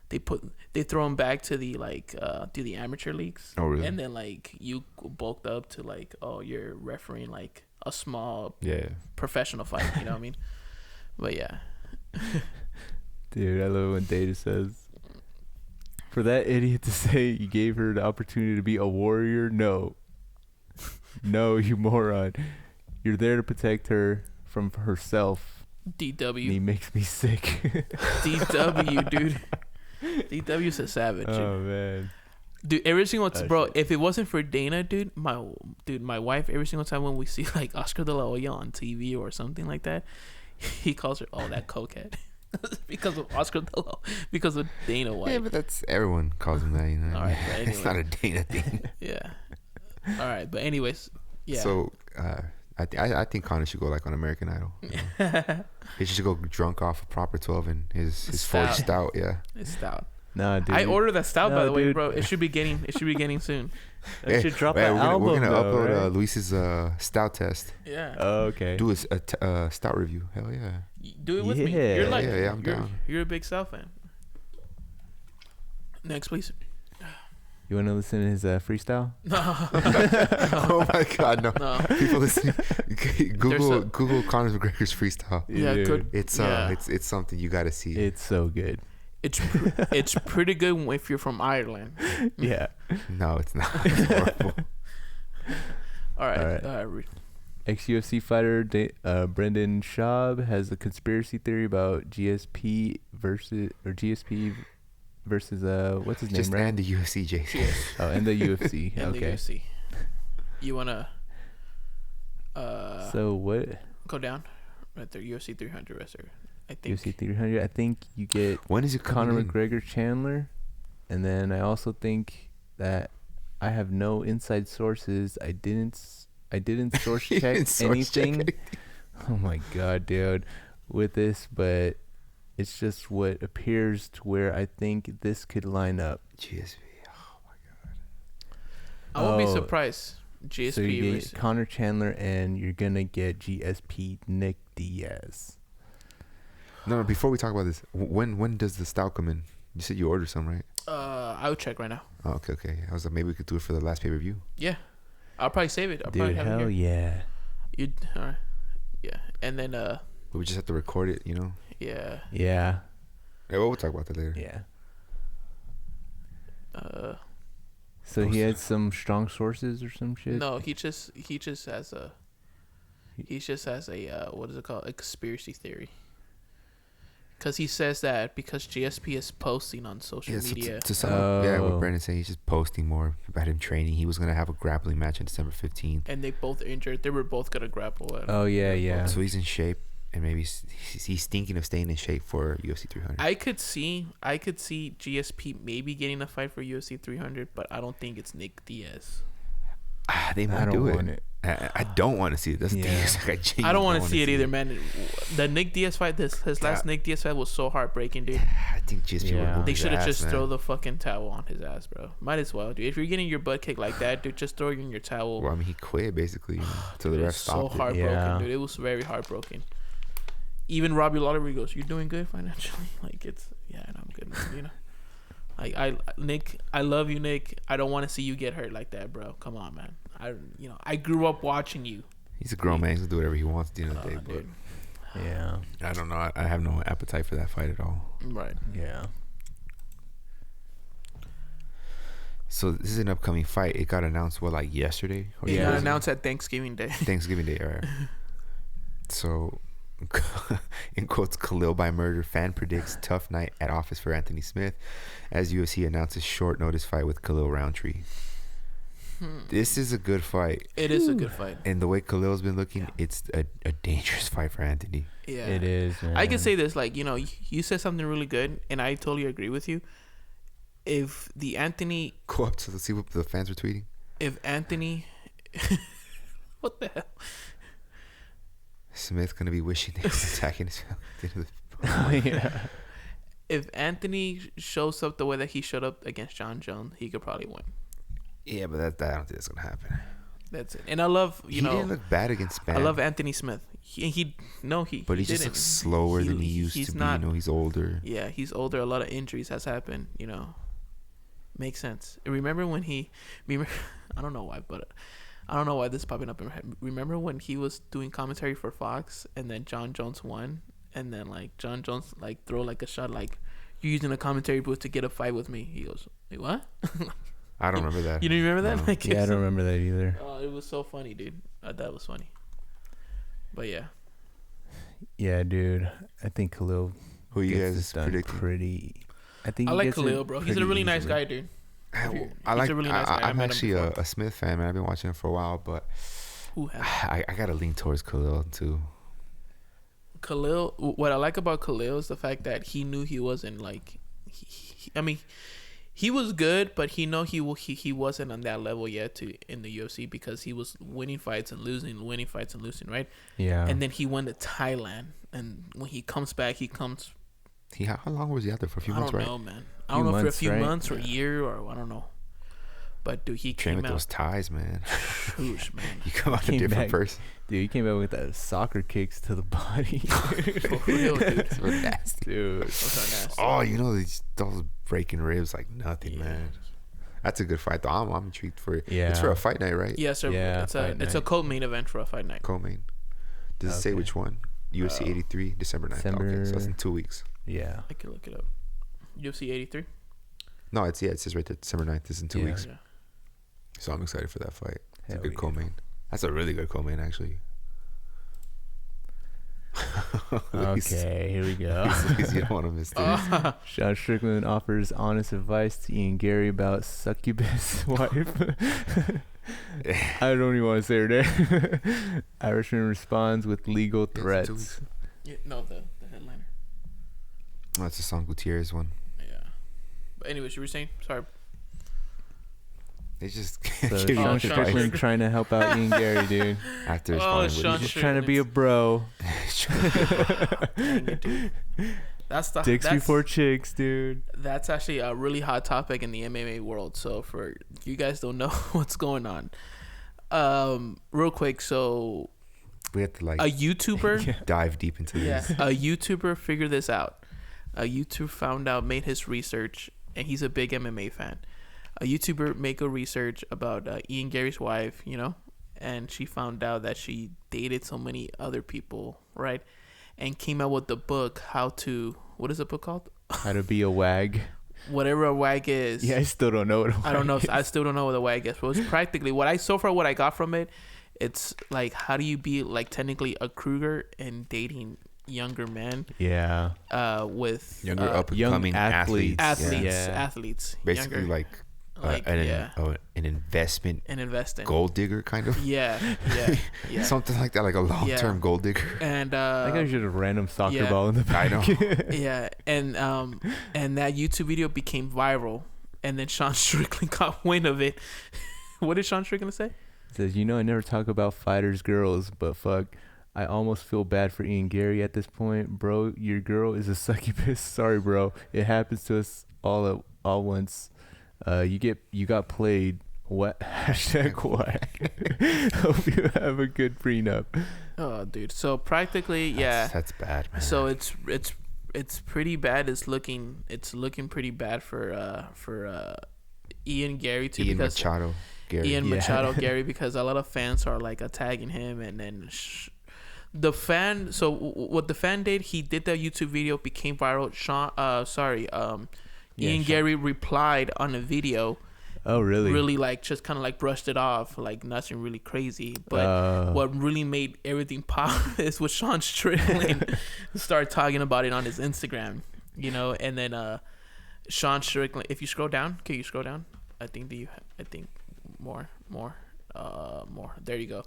they throw him back to the to the amateur leagues. Oh, really? And then like you bulked up to like, oh, you're refereeing like a small professional fight. You know what I mean? But yeah. Dude, I love when Data says, for that idiot to say you gave her the opportunity to be a warrior, no. No, you moron. You're there to protect her from herself. DW. And he makes me sick. DW, dude. DW's a savage. Oh, man. Dude, every single time, bro, shit. if it wasn't for Dana, dude, my wife, every single time when we see like Oscar de la Hoya on TV or something like that, he calls her, oh, that cokehead. Because of because of Dana White. Yeah, but that's everyone calls him that. You know, All right, but it's not a Dana thing. Yeah. All right, but anyways, yeah. So I think Conor should go like on American Idol. You know? He should go drunk off a proper 12 and his forged stout. Yeah, It's stout. Nah, dude. I ordered that stout, by the way, dude. bro. It should be getting soon. I should drop that album, we're gonna though, upload right? Luis's stout test. Yeah. Oh, okay. Do a stout review. Hell yeah. Do it with me. Yeah. You're like, Yeah, I'm down. You're a big stout fan. Next, please. You want to listen to his freestyle? No. Oh my God, no. No. People listening, There's Google Conor McGregor's freestyle. Yeah, Dude, good. It's something you got to see. It's so good. It's pretty good if you're from Ireland. Yeah. No, it's not. It's horrible. All right. All right. Ex-UFC fighter Brendan Schaub has a conspiracy theory about GSP versus what's his name, Just right? and the UFC, Jason. Oh, and the UFC. In Okay. the UFC. You wanna So what? go down right there? UFC 300 wrestler. I think. UFC 300. I think you get When is it coming Conor in? McGregor Chandler, and then I also think that I have no inside sources. I didn't source You check didn't source anything. check Oh my God, dude, with this, but it's just what appears to where I think this could line up. GSP. Oh my God. I won't be Oh, surprised. GSP So you get versus- Conor Chandler, and you're gonna get GSP Nick Diaz. No, before we talk about this, when does the stout come in? You said you ordered some, right? I would check right now. Oh, okay. I was like, maybe we could do it for the last pay-per-view. Yeah. I'll probably save it. I'll Dude, probably have hell it here. yeah. You'd all right. Yeah. And then We just have to record it, you know? yeah. Yeah. Yeah, well, we'll talk about that later. Yeah. So he had some strong sources or some shit? no, he just has a what is it called? A conspiracy theory. Because he says that because GSP is posting on social media. What Brandon said, he's just posting more about him training. He was going to have a grappling match on December 15th. And they both injured. They were both gonna grapple. Oh, yeah. So he's in shape, and maybe he's thinking of staying in shape for UFC 300. I could see GSP maybe getting a fight for UFC 300, but I don't think it's Nick Diaz. They might do it. I don't want to see it. That's the thing. I don't want to see it either, man. The Nick Diaz fight, his last Nick Diaz fight was so heartbreaking, dude. I think GSP would They should have just throw the fucking towel on his ass, bro. Might as well, dude. If you're getting your butt kicked like that, dude, just throw in your towel. Well, I mean, he quit basically until the ref stopped. So heartbroken, Yeah. dude. It was very heartbroken. Even Robbie Lawler goes, "You're doing good financially." Like and I'm good, man, you know. Like Nick, I love you, Nick. I don't want to see you get hurt like that, bro. Come on, man. I grew up watching you. He's a grown man. He's gonna do whatever he wants at the end of the day. Dude. But Yeah. I don't know. I have no appetite for that fight at all. Right. Yeah. So this is an upcoming fight. It got announced yesterday? Or It Yeah. got announced at Thanksgiving Day. Thanksgiving Day. All right. So, in quotes, Khalil by murder fan predicts tough night at office for Anthony Smith as UFC announces short notice fight with Khalil Roundtree. This is a good fight. It is a good fight. And the way Khalil's been looking, it's a dangerous fight for Anthony. Yeah, it is. Man. I can say this, like, you know, you said something really good, and I totally agree with you. If the Anthony Go up to see what the fans were tweeting. If Anthony, what the hell? Smith gonna be wishing they were attacking his Yeah. If Anthony shows up the way that he showed up against John Jones, he could probably win. Yeah, but I don't think that's gonna happen. That's it. And I love, he didn't look bad against Span. I love Anthony Smith. But he just looks slower than he used to be. You know, he's older. Yeah, he's older. A lot of injuries has happened. You know, makes sense. Remember when I don't know why, but I don't know why this is popping up in my head. Remember when he was doing commentary for Fox, and then John Jones won, and then like John Jones like throw like a shot like, "You're using a commentary booth to get a fight with me." He goes, "Wait, what?" I don't remember that. You don't remember that? No. Like, Yeah, I don't remember that either. Oh, it was so funny, dude. That was funny. But yeah. Yeah, dude. I think Khalil. Who you gets guys this done predicting? pretty. I like Khalil, bro. He's a really nice guy, dude. I'm actually a Smith fan, man. I've been watching him for a while, but I gotta lean towards Khalil too. Khalil, what I like about Khalil is the fact that he knew he wasn't like, he was good, but he wasn't on that level yet in the UFC because he was winning fights and losing, right? Yeah. And then he went to Thailand, and when he comes back, How long was he out there for? A few months, right? I don't know, man. I don't know for a few months or a year or I don't know. But dude, he came came with out those ties, man. Whoosh, man. You come out a different person. Dude, he came out with that soccer kicks to the body. For real, dude. So nasty. Dude. Those are nasty. Oh, you know, those breaking ribs like nothing, man. That's a good fight, though. I'm intrigued for it. Yeah. It's for a fight night, right? Yes, sir. Yeah, it's a co-main event for a fight night. Co-main. Does it say which one? UFC 83, December 9th. Okay, so that's in 2 weeks. Yeah. I can look it up. UFC 83? No, it says right there, December 9th. This is in 2 weeks. Yeah. So I'm excited for that fight. It's a Hell good yeah. co-main. That's a really good co-main, actually. Okay, here we go. You don't want to miss this. Sean Strickland offers honest advice to Ian Garry about succubus wife. I don't even want to say her name. Irishman responds with legal threats. Yeah, no, the headliner. Oh, that's the Son Gutierrez one. Yeah. But anyways, you were saying? Sorry. They just So give you Sean much advice Strickland trying to help out Ian Garry, dude. after Oh, responding Sean with Just trying to be a bro. Dang it, dude. That's Dicks before chicks, dude. That's actually a really hot topic in the MMA world. So for you guys don't know what's going on. Real quick, so we have to a YouTuber dive deep into this. a YouTuber figured this out. A YouTuber made his research, and he's a big MMA fan. A YouTuber made a research about Ian Garry's wife, you know, and she found out that she dated so many other people, right? And came out with the book, what is the book called? How to be a wag. Whatever a wag is. Yeah, I still don't know what a wag I don't know. is. I still don't know what a wag is. But it's practically what I got from it. It's like, how do you be like technically a Kruger and dating younger men? Yeah. With Younger up and coming athletes. Athletes. Basically younger. an investment. An investing. Gold digger kind of. Yeah. Something like that, like a long-term gold digger. And I think I should have random soccer ball in the back. I know. Yeah, and that YouTube video became viral, and then Sean Strickland got wind of it. What did Sean Strickland say? It says, I never talk about fighters' girls, but fuck, I almost feel bad for Ian Garry at this point. Bro, your girl is a succubus. Sorry, bro. It happens to us all once. You got played. What? Hashtag whack. Hope you have a good prenup. Oh, dude. So practically, yeah. That's bad, man. So it's pretty bad. It's looking pretty bad for Ian Garry too. Ian Machado Garry, because a lot of fans are like attacking him, and then the fan. So what the fan did, he did that YouTube video, became viral. Ian Garry replied on a video. Oh, really? Really, like, just kind of like brushed it off, like nothing really crazy. But what really made everything pop is when Sean Strickland started talking about it on his Instagram, and then Sean Strickland. If you scroll down, can you scroll down? I think more. more. There you go.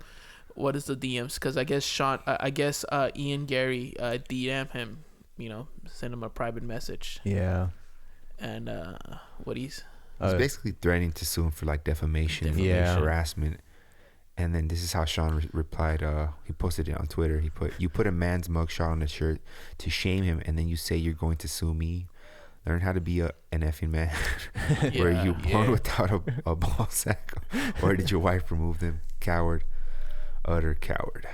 What is the DMs? Because I guess Ian Garry DM him. Send him a private message. Yeah. And what he's basically threatening to sue him for like defamation, harassment. And then this is how Sean replied. He posted it on Twitter. You put a man's mugshot on a shirt to shame him, and then you say you're going to sue me. Learn how to be an effing man. Were you born without a ball sack, or did your wife remove them? Coward, utter coward.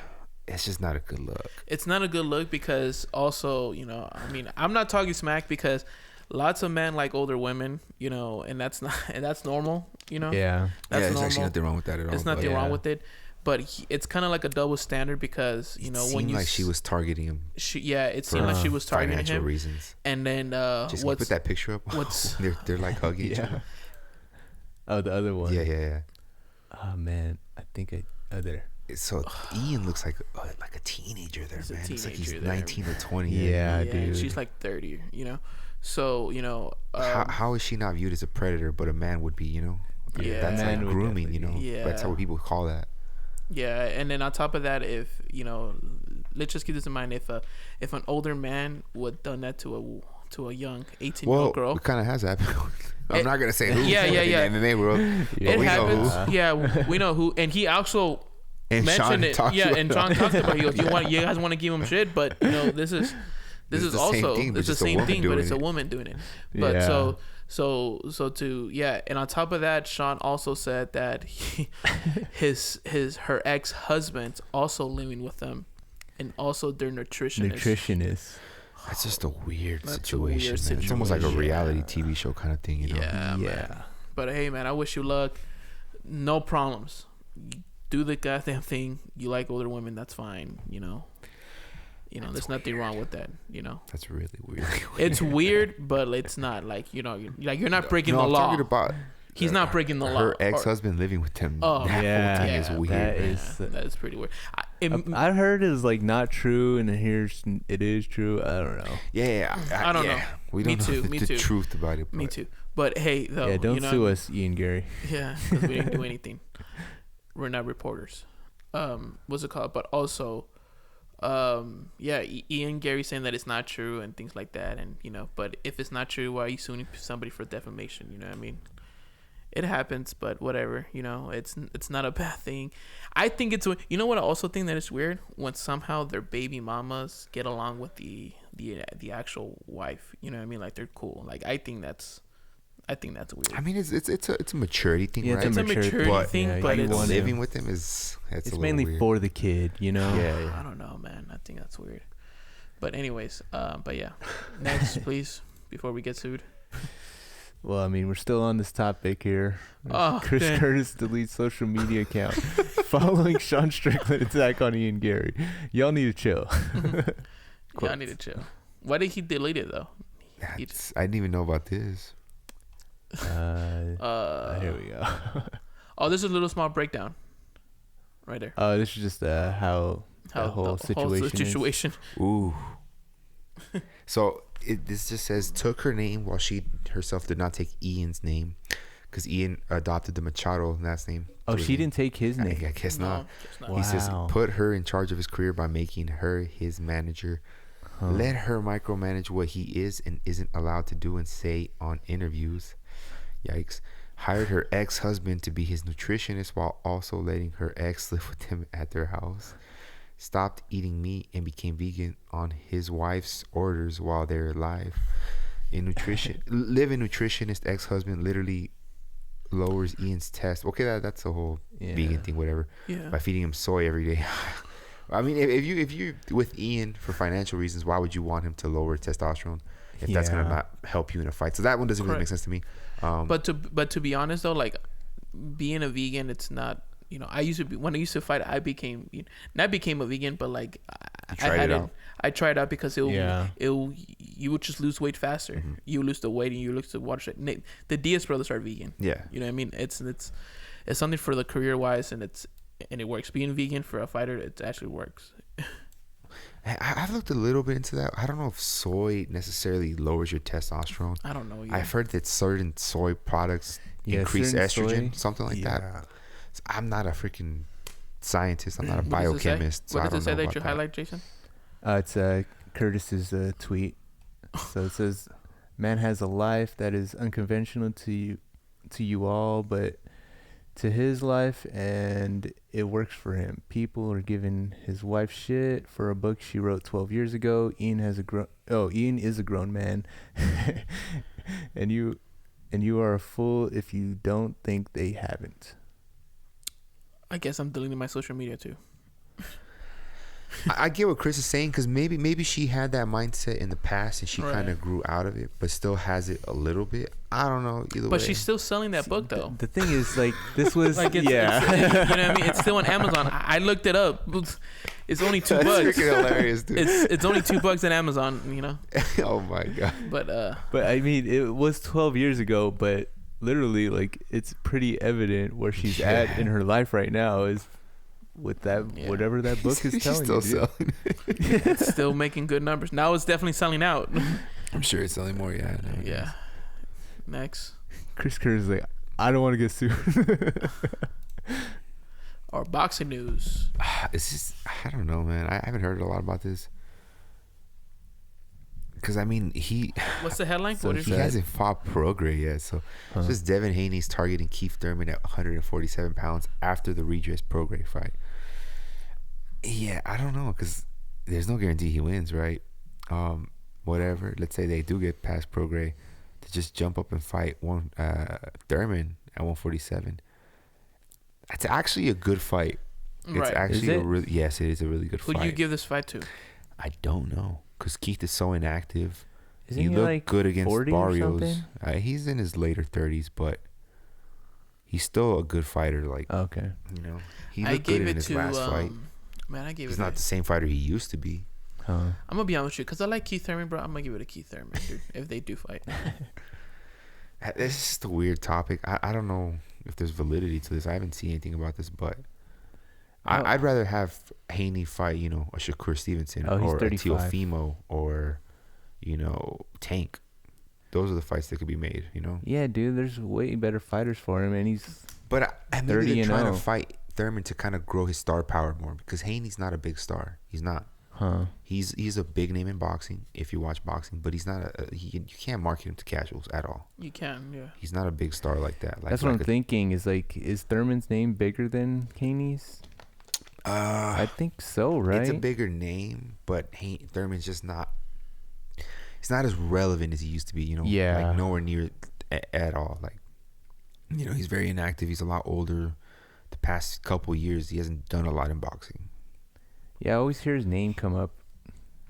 It's just not a good look. It's not a good look because also, I'm not talking smack because lots of men like older women, and that's normal, Yeah. That's there's normal. actually nothing wrong with that at all. There's nothing wrong with it, but it's kind of like a double standard because it when seemed like she was targeting him. It seemed like she was targeting financial him. reasons. And then just put that picture up. they're like hugging each other. Oh, the other one. Yeah. Oh man, I think there. So Ian looks like a teenager there, man. It's like he's 19 or 20. Yeah, dude. She's like 30, So, how is she not viewed as a predator, but a man would be, That's like grooming, Yeah. That's what people call that. Yeah, and then on top of that, if, let's just keep this in mind, if an older man would done that to a young 18-year-old girl. It kind of has happened. I'm not going to say who. Yeah. In the MMA world. It happens. Yeah, we know who. And he also mentioned it. Yeah, and John talked about it. He goes, you guys want to give him shit, but, this is also it's the same thing, but it's a woman doing it. But and on top of that, Sean also said that her ex-husband's also living with them, and also their nutritionist. That's just a weird situation, man. It's almost like a reality TV show kind of thing, Yeah, man. But hey, man, I wish you luck. No problems. Do the goddamn thing. You like older women, that's fine. There's weird. nothing wrong with that. That's really weird. It's weird, but it's not like you're not breaking the I'm talking talking about he's not breaking the law. Her ex-husband living with him. Oh, that whole thing is weird. That is pretty weird. I heard it's like not true, and here's it is true. I don't know. Yeah, I don't know. We don't know the truth about it. Me too. But hey, though, yeah, don't sue us, Ian Garry. Yeah, because we didn't do anything. We're not reporters. What's it called? But also, Ian Garry saying that it's not true and things like that, and but if it's not true, why are you suing somebody for defamation? You know what I mean? It happens, but whatever. It's not a bad thing. I think it's what I also think that it's weird when somehow their baby mamas get along with the actual wife. You know what I mean? Like they're cool. Like I think that's weird. I mean, it's a maturity thing, right? It's a maturity thing, but it's living with them it's mainly weird. For the kid, Yeah. I don't know, man. I think that's weird. But anyways, but yeah. Next, please, before we get sued. Well, I mean, we're still on this topic here. Chris Curtis deletes social media account following Sean Strickland attack on Ian Garry. Y'all need to chill. Y'all need to chill. Why did he delete it though? I didn't even know about this. Here we go. This is a little small breakdown. Right there. This is just how the whole situation. Ooh. So this just says took her name while she herself did not take Ian's name, because Ian adopted the Machado last name. Oh, she didn't take his name. I guess not. Wow. He says put her in charge of his career by making her his manager. Let her micromanage what he is and isn't allowed to do and say on interviews. Yikes. Hired her ex-husband to be his nutritionist while also letting her ex live with him at their house. Stopped eating meat and became vegan on his wife's orders while they're alive. Live-in nutritionist ex-husband literally lowers Ian's test. Okay, that's a whole vegan thing, whatever. Yeah. By feeding him soy every day. I mean, if you with Ian for financial reasons, why would you want him to lower testosterone if that's gonna not help you in a fight? So that one doesn't really make sense to me. But to be honest though, like being a vegan, it's not. I used to be when I used to fight. I became a vegan, but like I tried it out because you would just lose weight faster. Mm-hmm. You lose the weight and you lose the water. The Diaz brothers are vegan. Yeah, you know what I mean. It's something for the career wise, and it works. Being vegan for a fighter, it actually works. I've looked a little bit into that. I don't know if soy necessarily lowers your testosterone. I don't know. I've heard that certain soy products increase estrogen, something like that. I'm not a freaking scientist. I'm not a What does it say? biochemist. So What I does don't it say know that you about highlight, Jason? It's Curtis's tweet. So it says, "Man has a life that is unconventional to you all, but to his life, and it works for him. People are giving his wife shit for a book she wrote 12 years ago. Ian is a grown man, and you are a fool if you don't think they haven't." I guess I'm deleting my social media too. I get what Chris is saying, because maybe she had that mindset in the past and she kind of grew out of it, but still has it a little bit. I don't know. Either way. But she's still selling that book though. The thing is, like, this was Like it's, you know what I mean? It's still on Amazon. I looked it up. It's only $2. That's freaking hilarious, dude. It's only $2 on Amazon. You know. Oh my god. But I mean, it was 12 years ago, but literally, like, it's pretty evident where she's at in her life right now is with that whatever that book is telling still you. selling. it's still making good numbers. Now it's definitely selling out. I'm sure it's selling more. Yeah. Yeah. Next. Chris Kerr is like, I don't want to get sued. Or boxing news. It's just, I don't know, man. I haven't heard a lot about this. Because, I mean, What's the headline? So What is he it? hasn't fought Prograis yet. So, it's just Devin Haney's targeting Keith Thurman at 147 pounds after the redress Prograis fight. Yeah, I don't know, because there's no guarantee he wins, right? Whatever. Let's say they do get past Prograis, to just jump up and fight Thurman at 147. It's actually a good fight. It's Right. actually yes, it is a really good Who fight. do you give this fight to? I don't know, because Keith is so inactive. Isn't he he looked like good against 40 or Barrios. something? He's in his later 30s, but he's still a good fighter. Like, Okay. you know, he I looked good gave in it his to last fight. man. I gave He's it. not the same fighter he used to be. Huh. I'm gonna be honest with you, because I like Keith Thurman, bro. I'm gonna give it to Keith Thurman, dude. If they do fight. It's just a weird topic. I don't know if there's validity to this. I haven't seen anything about this, but I'd rather have Haney fight, you know, a Shakur Stevenson or a 35. Teofimo or, you know, Tank. Those are the fights that could be made, you know. Yeah, dude, there's way better fighters for him, and he's But maybe 30 they're and trying to 0. fight Thurman to kind of grow his star power more, because Haney's not a big star. He's not. huh. He's a big name in boxing if you watch boxing, but he's not you can't market him to casuals at all. You can, yeah. He's not a big star like that. Like, That's what I'm thinking. Is like, is Thurman's name bigger than Haney's? I think so, right? It's a bigger name, but Thurman's just not. He's not as relevant as he used to be. You know, Yeah. like nowhere near at all. Like, you know, he's very inactive. He's a lot older. The past couple years, he hasn't done a lot in boxing. Yeah, I always hear his name come up.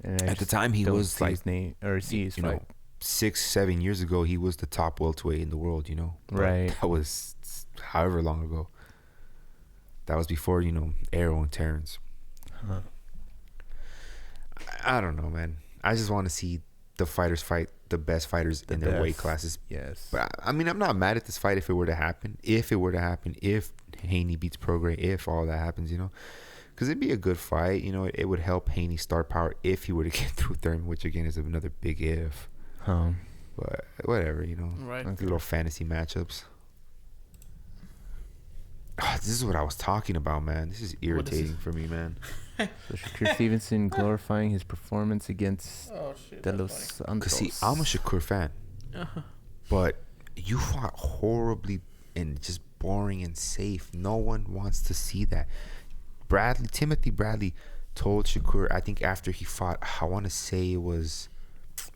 And At the time, he was see like, his name or see his you fight. know, 6-7 years ago, he was the top welterweight in the world. You know, But Right. That was however long ago. That was before, you know, Arrow and Terrence. Huh. I don't know, man. I just want to see the fighters fight the best fighters in their weight best. classes. Yes. But I mean, I'm not mad at this fight if it were to happen. If Haney beats Prograis, if all that happens, you know, because it'd be a good fight. You know, it would help Haney's star power if he were to get through Thurman, which again is another big if. But whatever, you know, Right. like little fantasy matchups. This is what I was talking about, man. This is irritating for me, man. So Shakur Stevenson glorifying his performance against Oh shit. De Los Santos. Because, see, I'm a Shakur fan. But you fought horribly and just boring and safe. No one wants to see that. Timothy Bradley told Shakur, I think after he fought, I want to say it was,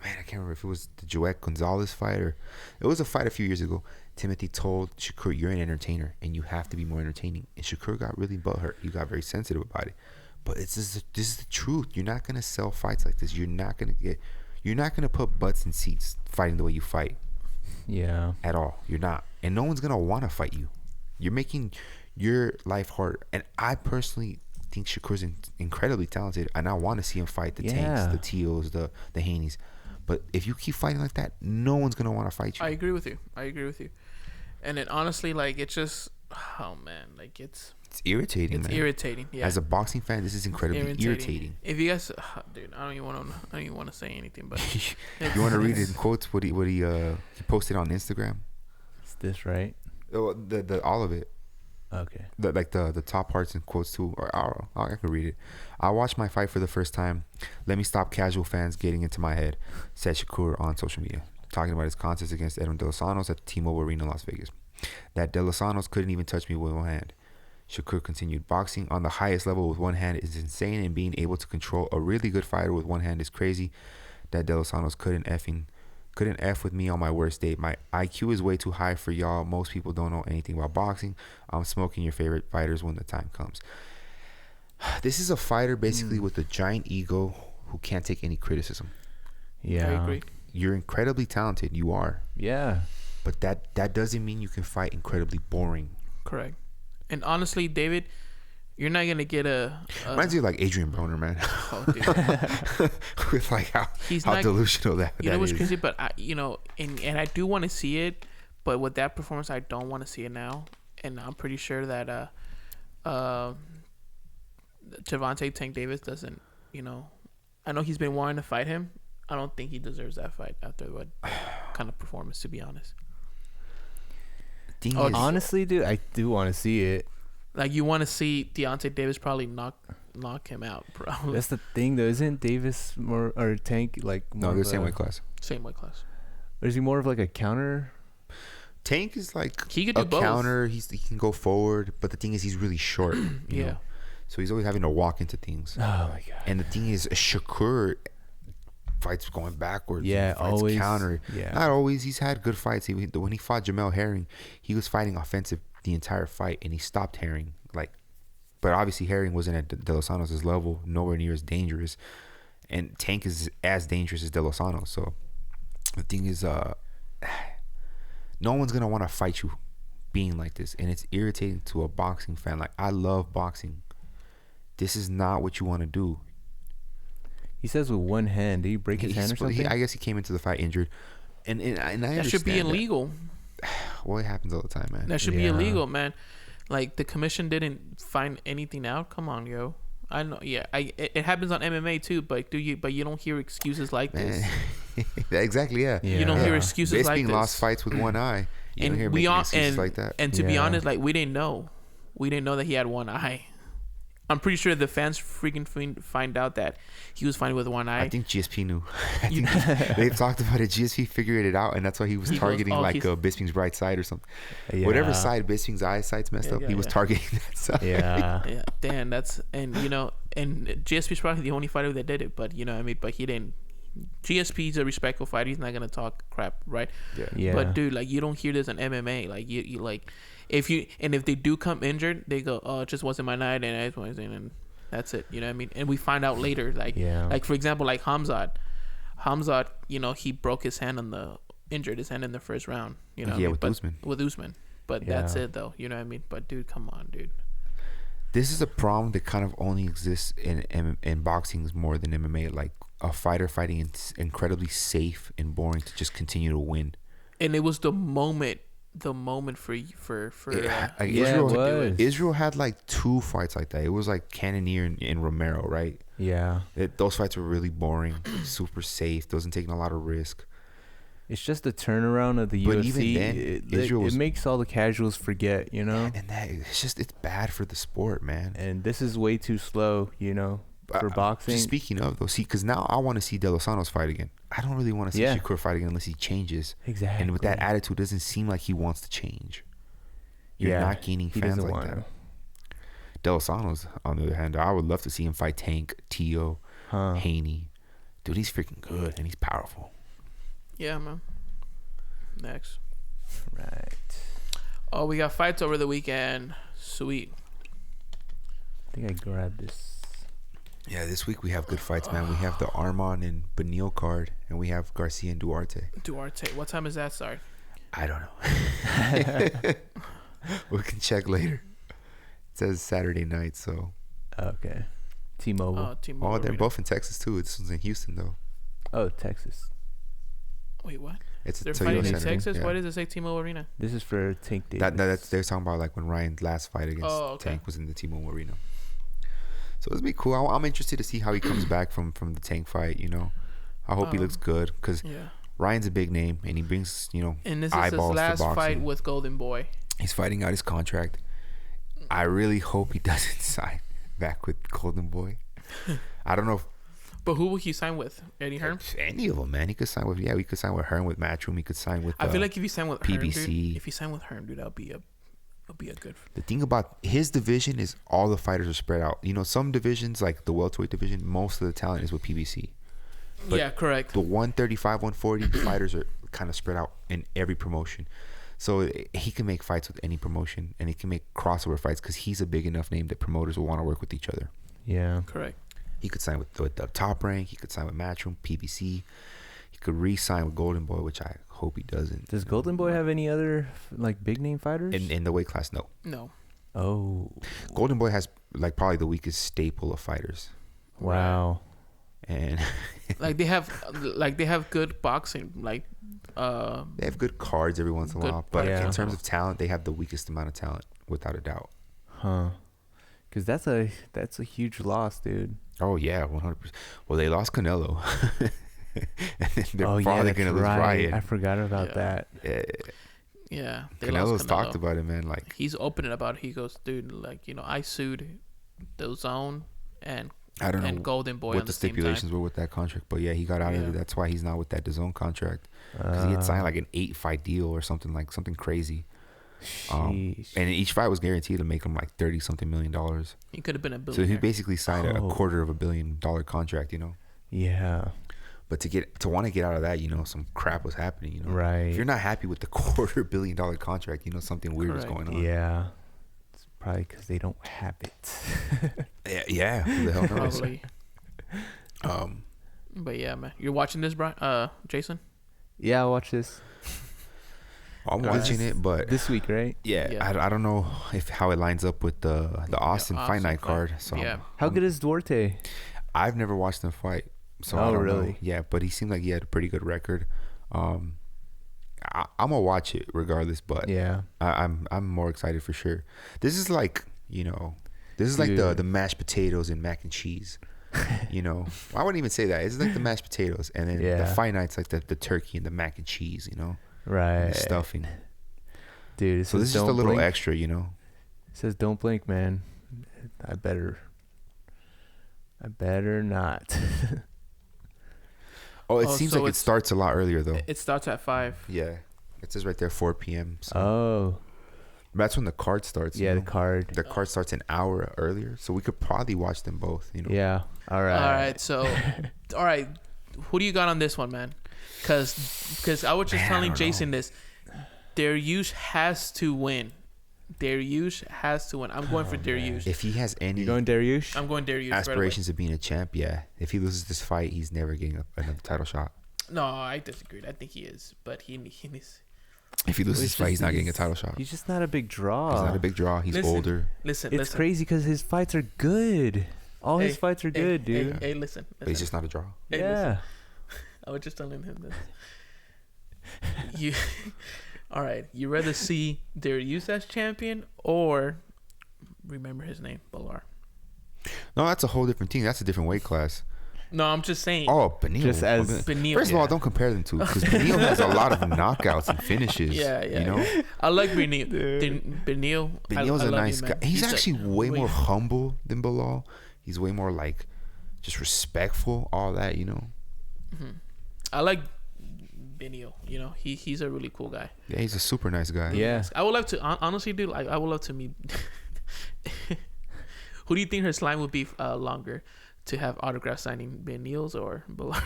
man, I can't remember if it was the Joette Gonzalez fight or it was a fight a few years ago. Timothy told Shakur, you're an entertainer and you have to be more entertaining. And Shakur got really butthurt. He got very sensitive about it. But this is the truth. You're not going to sell fights like this. You're not going to put butts in seats fighting the way you fight. Yeah. At all. You're not. And no one's going to want to fight you. You're making your life hard. And I personally think Shakur's incredibly talented. And I want to see him fight the Tanks, the Teals, the Haneys. But if you keep fighting like that, no one's going to want to fight you. I agree with you. And it honestly, like, it's just, oh man, like it's irritating, man. Irritating, yeah. As a boxing fan, this is incredibly irritating. If you guys, dude, I don't even want to say anything, but you want to read it in quotes? What he posted on Instagram? Is this right? Oh, the all of it. Okay. The top parts in quotes too, or I can read it. I watched my fight for the first time. Let me stop casual fans getting into my head, said Shakur on social media, talking about his contest against Edwin De Los Santos at the T-Mobile Arena, Las Vegas. That De Los Santos couldn't even touch me with one hand. Shakur continued, boxing on the highest level with one hand is insane, and being able to control a really good fighter with one hand is crazy. That De Los Santos couldn't F with me on my worst day. My IQ is way too high for y'all. Most people don't know anything about boxing. I'm smoking your favorite fighters when the time comes. This is a fighter basically with a giant ego who can't take any criticism. Yeah. I agree. You're incredibly talented. You are. Yeah. But that doesn't mean you can fight incredibly boring. Correct. And honestly, David, you're not gonna get a reminds you of like Adrian Broner, man. Oh, dude. With like how delusional that you know what's is. crazy, but and I do want to see it, but with that performance, I don't want to see it now. And I'm pretty sure that Gervonta Tank Davis doesn't. I know he's been wanting to fight him. I don't think he deserves that fight after what kind of performance, to be honest. Honestly, dude, I do want to see it. Like, you want to see Deontay Davis probably knock him out, probably. That's the thing, though. Isn't Davis more, or Tank, like, more no, they're the same weight class. Same weight class. Or is he more of like a counter? Tank is like he could do a both. counter. He can go forward, but the thing is, he's really short. You know? So he's always having to walk into things. Oh my god! And the thing is, Shakur fights going backwards. Yeah, fights always counter. Yeah, not always. He's had good fights. When he fought Jamel Herring, he was fighting offensive the entire fight, and he stopped Herring. But obviously Herring wasn't at De Los Santos' level, nowhere near as dangerous. And Tank is as dangerous as De Los Santos. So the thing is, no one's gonna want to fight you being like this, and it's irritating to a boxing fan. Like, I love boxing. This is not what you want to do. He says with one hand. Did he break his hand or something? I guess he came into the fight injured, and I understand that should be illegal. Well, it happens all the time, man. That should be illegal, man. Like, the commission didn't find anything out. Come on, yo. I know. Yeah, it happens on MMA too, but you don't hear excuses like this. Exactly. Yeah. You don't hear excuses like this. Lost fights with one eye. You don't hear excuses like that. And to be honest, like, we didn't know that he had one eye. I'm pretty sure the fans freaking find out that he was fighting with one eye. I think GSP knew. They've talked about it. GSP figured it out, and that's why he was targeting Bisping's right side or something. Yeah. Whatever side Bisping's eyesight's messed up, he was targeting that side. Yeah. Damn, that's and GSP's probably the only fighter that did it, but you know what I mean. But he didn't. GSP's a respectful fighter. He's not gonna talk crap, right? Yeah. But dude, like, you don't hear this in MMA. Like, you like. If they do come injured, they go, oh, it just wasn't my night, and that's it. You know what I mean? And we find out later, like for example, like Khamzat, he broke his hand injured his hand in the first round. You know, with Usman. But that's it though. You know what I mean? But dude, come on, dude. This is a problem that kind of only exists in boxing more than MMA. Like, a fighter fighting incredibly safe and boring to just continue to win. And it was the moment for Israel had like 2 fights like that. It was like Cannonier and Romero, right? Yeah. Those fights were really boring, super safe, doesn't take a lot of risk. It's just the turnaround of the UFC. Even then, it makes all the casuals forget, you know? And it's bad for the sport, man. And this is way too slow, for boxing. Speaking of, though, because now I want to see De Los Santos fight again. I don't really want to see Shakur fight again unless he changes. Exactly. And with that attitude, it doesn't seem like he wants to change. You're not gaining fans like that. De Los Santos, on the other hand, I would love to see him fight Tank, Tio, Haney. Dude, he's freaking good and he's powerful. Yeah, man. Next. Right. Oh, we got fights over the weekend. Sweet. I think I grabbed this. Yeah, this week we have good fights, man. We have the Arman and Beneil card, and we have Garcia and Duarte. What time is that start? I don't know. We can check later. It says Saturday night, so. Okay. T-Mobile. Oh, they're both in Texas, too. This one's in Houston, though. Oh, Texas. Wait, what? They're fighting in Texas? Yeah. Why does it say T-Mobile Arena? This is for Tank Davis. They're talking about like when Ryan's last fight against Tank was in the T-Mobile Arena. So it's be cool. I'm interested to see how he comes back from the Tank fight. I hope he looks good because Ryan's a big name and he brings and this eyeballs is his last to boxing. fight with Golden Boy. He's fighting out his contract. I really hope he doesn't sign back with Golden Boy. I don't know if But who will he sign with? Eddie Hearn? any of them, man. He could sign with we could sign with Hearn, with Matchroom. He could sign with. I feel like if he signed with Hearn, PBC. dude, if he signed with Hearn, dude, that'll be a good. The thing about his division is all the fighters are spread out. You know, some divisions like the welterweight division, most of the talent is with PBC. But yeah, correct. the 135, 140 fighters are kind of spread out in every promotion. So he can make fights with any promotion, and he can make crossover fights because he's a big enough name that promoters will want to work with each other. Yeah. Correct. He could sign with the Top Rank. He could sign with Matchroom, PBC. He could re-sign with Golden Boy, which I hope he doesn't. Does Golden Boy have any other like big name fighters? In the weight class? No. No. Oh. Golden Boy has like probably the weakest staple of fighters. Wow. And Like they have good boxing. Like they have good cards every once in a Good while, but Yeah. in terms of talent, they have the weakest amount of talent without a doubt. Huh. Because that's a huge loss, dude. Oh yeah, 100%. Well, they lost Canelo. And then they're Oh yeah, probably that's gonna lose right. Ryan. I forgot about Yeah. that. yeah, they Canelo's lost Canelo. talked about it, man. Like He's opening about it. He goes, dude, like I sued the Zone and I don't know Golden Boy what on the the same time. stipulations were with that contract, but yeah, he got out of Yeah. it. That's why he's not with that DAZN contract, because he had signed like an 8-fight deal or something crazy. Sheesh. And each fight was guaranteed to make him like $30-something million. He could have been a So billionaire. he basically signed a Oh. $250 million contract, you know. Yeah. But to want to get out of that, you know, some crap was happening, you know. Right. If you're not happy with the $250 million contract, you know something weird is Correct. going on. Yeah. It's probably because they don't have it. Yeah. Who the hell knows? Probably. But yeah, man, you're watching this, Jason? Yeah, I'll watch this I'm watching it, but this week, right? yeah, Yeah. I don't know how it lines up with the Austin Fight Austin Night fight. card. So Yeah. How good is Duarte? I've never watched him fight, so I Oh, don't really? know. Yeah, but he seemed like he had a pretty good record. I'm gonna watch it regardless, but Yeah. I'm more excited for sure. This is like, you know, this is like Dude. the mashed potatoes and mac and cheese. You know, I wouldn't even say that. It's like the mashed potatoes, and then the Yeah. fight night's like the turkey and the mac and cheese. You know, and Right. the stuffing. Dude, it So this is says just a don't little blink. extra, you know. It says don't blink, man. I better not. Oh, it Oh, seems so like it it's- starts a lot earlier though. It starts at 5. Yeah, it says right there 4 p.m. So Oh. that's when the card starts. Yeah, you the know? card. The card starts an hour earlier, so we could probably watch them both. You know. Yeah. All right. All right, so, all right, who do you got on this one, man? Because I was just Man, I telling don't Jason this. Dariush has to win. Dariush has to win. I'm going for Dariush. If he has any You going Dariush? I'm going Dariush. aspirations of being a champ, yeah. If he loses this fight, he's never getting another title shot. Right away. No, I disagree. I think he is, but he needs. If he loses It's this fight, he's just- not getting a title shot. He's just not a big draw. He's not a big draw. He's Listen. older, Listen, It's listen. crazy because his fights are good. All his Hey, fights are good, Hey, dude. hey, listen. but he's just not a draw. Hey, yeah. listen. I was just telling him this. You, all right. You rather see Dariush as champion or remember his name, Balar? No, that's a whole different team. That's a different weight class. No, I'm just saying. Oh, Beneil. Just as- Beneil, First of all, yeah. don't compare them two because Beneil has a lot of knockouts and finishes. Yeah. You know, I like Beneil. Beneil. Beneil's I a love nice you, guy. man. He's like actually way more humble than Bilal. He's way more like just respectful. All that, you know. I like Beneil. You know, he's a really cool guy. Yeah, he's a super nice guy. Yeah. I would love to honestly, dude. I would love to meet. Who do you think her slime would be longer to have autograph signing, Beneil's or Balar?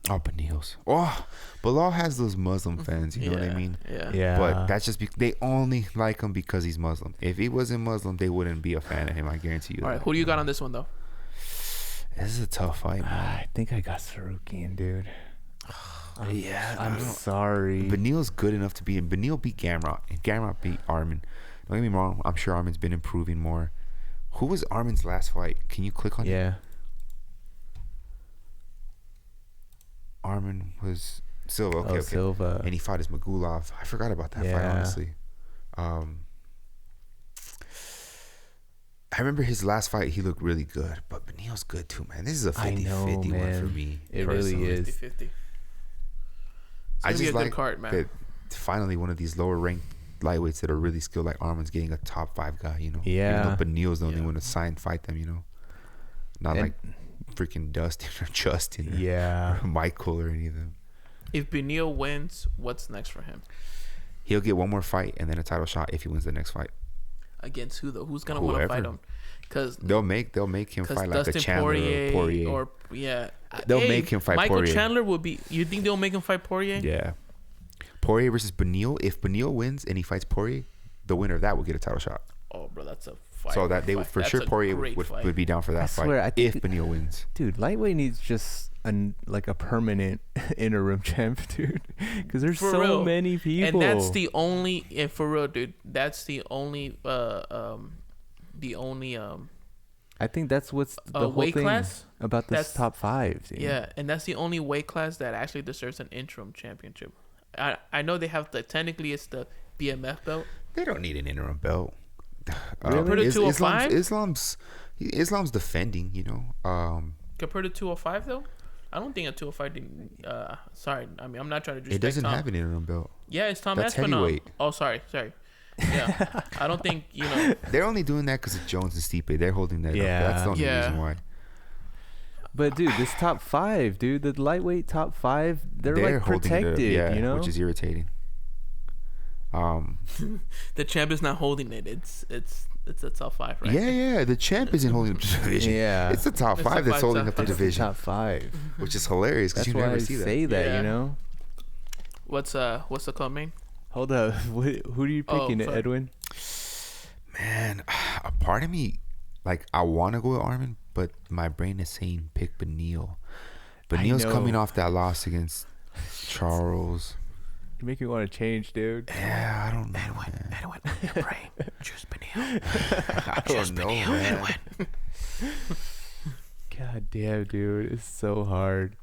Oh, Beneil's. Oh, Bilal has those Muslim fans. You know what I mean? Yeah. Yeah. But that's just they only like him because he's Muslim. If he wasn't Muslim, they wouldn't be a fan of him. I guarantee you. All right. that. Who do you got on this one though? This is a tough fight, man. I think I got Tsarukyan, dude. Yeah, I'm sorry. Beneil's good enough to be in. Beneil beat Gamrot, and Gamrot beat Arman. Don't get me wrong. I'm sure Arman's been improving more. Who was Arman's last fight? Can you click on it? Yeah. Arman was Silva. Okay, Oh, okay. Silva. And he fought his Magulov. I forgot about that fight, Yeah. honestly. I remember his last fight. He looked really good, but Beneil's good too, man. This is a 50-50 one for me. It really personally. is. 50-50. It's I gonna be just a good like card, man. that finally one of these lower ranked lightweights that are really skilled, like Arman's getting a top 5 guy, you know. Yeah. Even though Beneil's the only one to fight them, you know. Not like freaking Dustin or Justin or Michael or any of them. If Beneil wins, what's next for him? He'll get one more fight and then a title shot if he wins the next fight. Against who though? Who's gonna want to fight him? Because they'll make him fight like Dustin a Chandler Poirier. or They'll make him fight Michael Poirier. Chandler will be. You think they'll make him fight Poirier? Yeah. Poirier versus Beneil. If Beneil wins and he fights Poirier, the winner of that will get a title shot. Oh, bro, that's a fight. So that they would for sure Poirier would be down for that fight if Beneil wins. Dude, lightweight needs just a permanent interim champ, dude. Because there's for so real. many people, and that's the only. And for real, dude, that's the only. I think that's what's the whole weight thing class about this top 5. Dude. Yeah, and that's the only weight class that actually deserves an interim championship. I know they have technically it's the BMF belt. They don't need an interim belt. Compared to 205? Islam's defending, you know. Compared to 205 though, I don't think a 205 didn't. Sorry, I mean I'm not trying to disrespect It doesn't Tom. have an interim belt. Yeah, it's Tom That's Aspinall. heavyweight. Oh, sorry. Yeah, I don't think you know. They're only doing that because of Jones and Stipe. They're holding that up. That's the only reason why. But dude, this top 5, dude, the lightweight top 5, they're like protected, you know, which is irritating. The champ is not holding it. It's a top 5, right? Yeah. The champ isn't holding up the division. Yeah, it's the top 5 that's holding up the division. Top 5, which is hilarious because you never see that. Say that, you know. What's the club name? Hold up, who are you picking, Edwin? Man, a part of me, like, I want to go with Arman, but my brain is saying pick Beneil. Beneil's coming off that loss against Charles. You make me want to change, dude. Yeah, I don't know. Edwin, on your brain. Choose Beneil. I don't know, man. God damn, dude. It's so hard.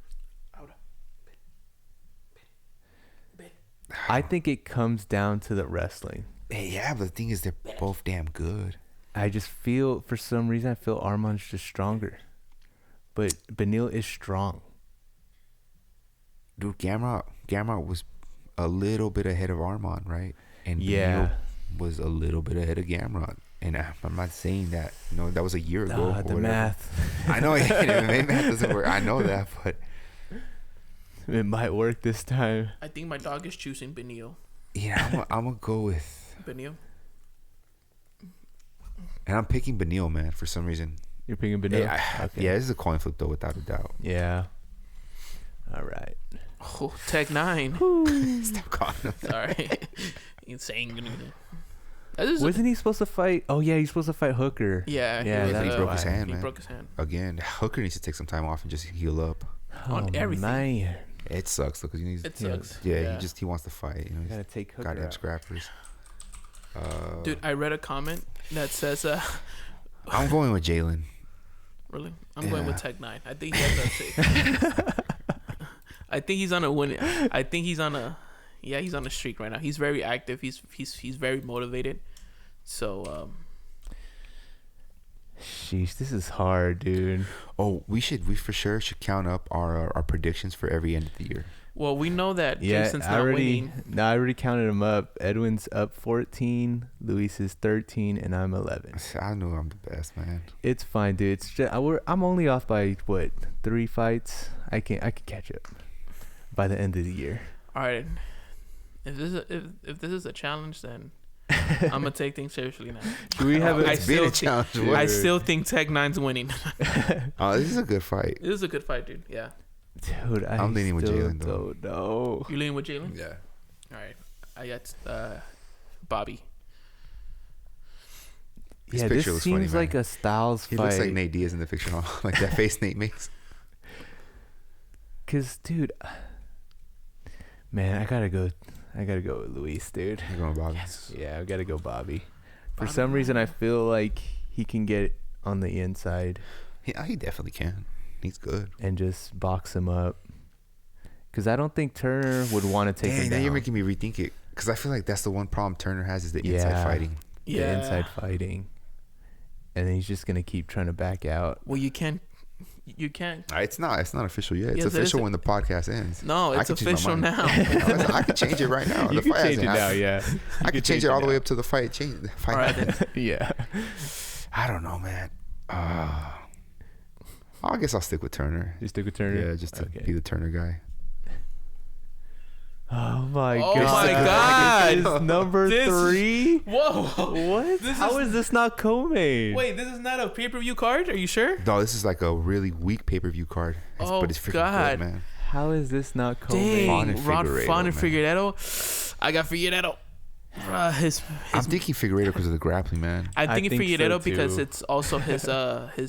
I think it comes down to the wrestling. Yeah, but the thing is, they're both damn good. I just feel, for some reason, I feel Arman's just stronger. But Beneil is strong. Dude, Gamrot was a little bit ahead of Arman, right? And Beneil was a little bit ahead of Gamrot. And I'm not saying that. No, that was a year ago. The whatever. Math. I know math doesn't work. I know that, but it might work this time. I think my dog is choosing Beneil. Yeah, I'm gonna go with Beneil. And I'm picking Beneil, man, for some reason. You're picking Beneil? Yeah, this is a coin flip, though, without a doubt. Yeah. All right. Oh, Tech 9. Stop calling him. Sorry. Insane. Wasn't he supposed to fight? Oh, yeah, he's supposed to fight Hooker. Yeah. He broke his hand, man. He broke his hand. Again, Hooker needs to take some time off and just heal up. On everything. Man. It sucks, though, because it sucks. Yeah, he wants to fight. You know, gotta take Hooker goddamn out. scrappers. Dude, I read a comment that says I'm going with Jalen. Really? I'm going with Tech 9. I think he has that take. I think he's on a win. I think he's on a streak right now. He's very active. He's very motivated. So sheesh, this is hard, dude. Oh, we for sure should count up our predictions for every end of the year. Well, we know that Jason's not winning. No, I already counted them up. Edwin's up 14, Luis is 13, and I'm 11. I know I'm the best, man. It's fine, dude. It's just, I'm only off by 3 fights. I can catch up by the end of the year. All right. If this is a challenge, then I'm gonna take things seriously now. Should we have I still think Tech 9's winning. Oh, this is a good fight. This is a good fight, dude. Yeah. Dude, I'm leaning with Jalen, though. No. You leaning with Jalen? Yeah. All right. I got Bobby. Yeah, this seems like a Styles fight. He looks like Nate Diaz in the picture, like that face Nate makes. Cause, dude, man, I gotta go with Luis, dude. You're going Bobby. Yes. Yeah, I gotta go Bobby. For some reason, I feel like he can get on the inside. Yeah, he definitely can. He's good. And just box him up. Because I don't think Turner would want to take him down. Now you're making me rethink it. Because I feel like that's the one problem Turner has is the inside fighting. Yeah. The inside fighting. And then he's just going to keep trying to back out. Well, you can't You can't. It's not official yet. It's Yes, it official is. when the podcast ends. No, it's official now. I can change it right now. You can change it now, yeah. I can change it all the way up to the fight. Change the fight. All right, then. Yeah. I don't know, man. I guess I'll stick with Turner. You stick with Turner? Yeah, just to be the Turner guy. Oh my Oh god. my God. This is number 3? Whoa. What? How is this not co-main? Wait, this is not a pay-per-view card? Are you sure? No, this is like a really weak pay-per-view card. But it's freaking God. good, man. How is this not co-main? Dang. Fawn and Figueiredo. I got Figueiredo. I'm thinking Figueiredo because of the grappling, man. I'm thinking think Figueiredo so, because too. it's also his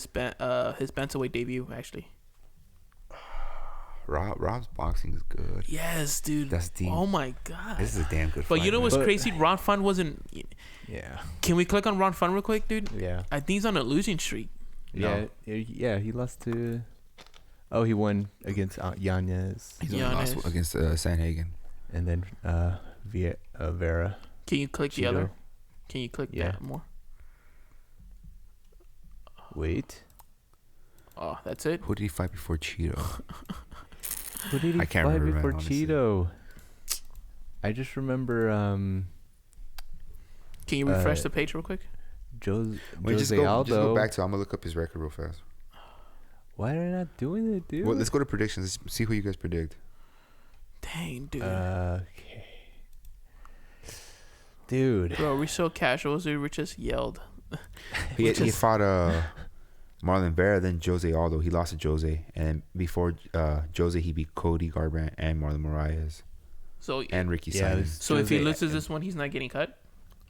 bantamweight debut, actually. Rob's boxing is good. Yes, dude. That's deep. Oh my God. This is a damn good But fight. you know what's man. crazy? Ron Fun wasn't. Yeah. Can we click on Ron Fun real quick, dude? Yeah. I think he's on a losing streak. No. Yeah, he lost to... Oh, he won against Yanez. He's only lost Giannis. against Sanhagen. And then Vera. Can you click the Cheeto. other? Can you click Yeah. that more? Wait. Oh, that's it. Who did he fight before Cheeto? Who did he I can't fight remember, man, before honestly. Cheeto? I just remember Can you refresh the page real quick? Jose Just Aldo. go back to. I'm gonna look up his record real fast. Why are they not doing it, dude? Well, let's go to predictions. Let's see who you guys predict. Dang, dude. Okay. Dude. Bro, we're so casual, dude. We just yelled. He fought Marlon Vera, then Jose Aldo. He lost to Jose, and before Jose, he beat Cody Garbrandt and Marlon Moraes So, and Ricky Yeah, Simon. this- so if he Jose- loses this one, he's not getting cut?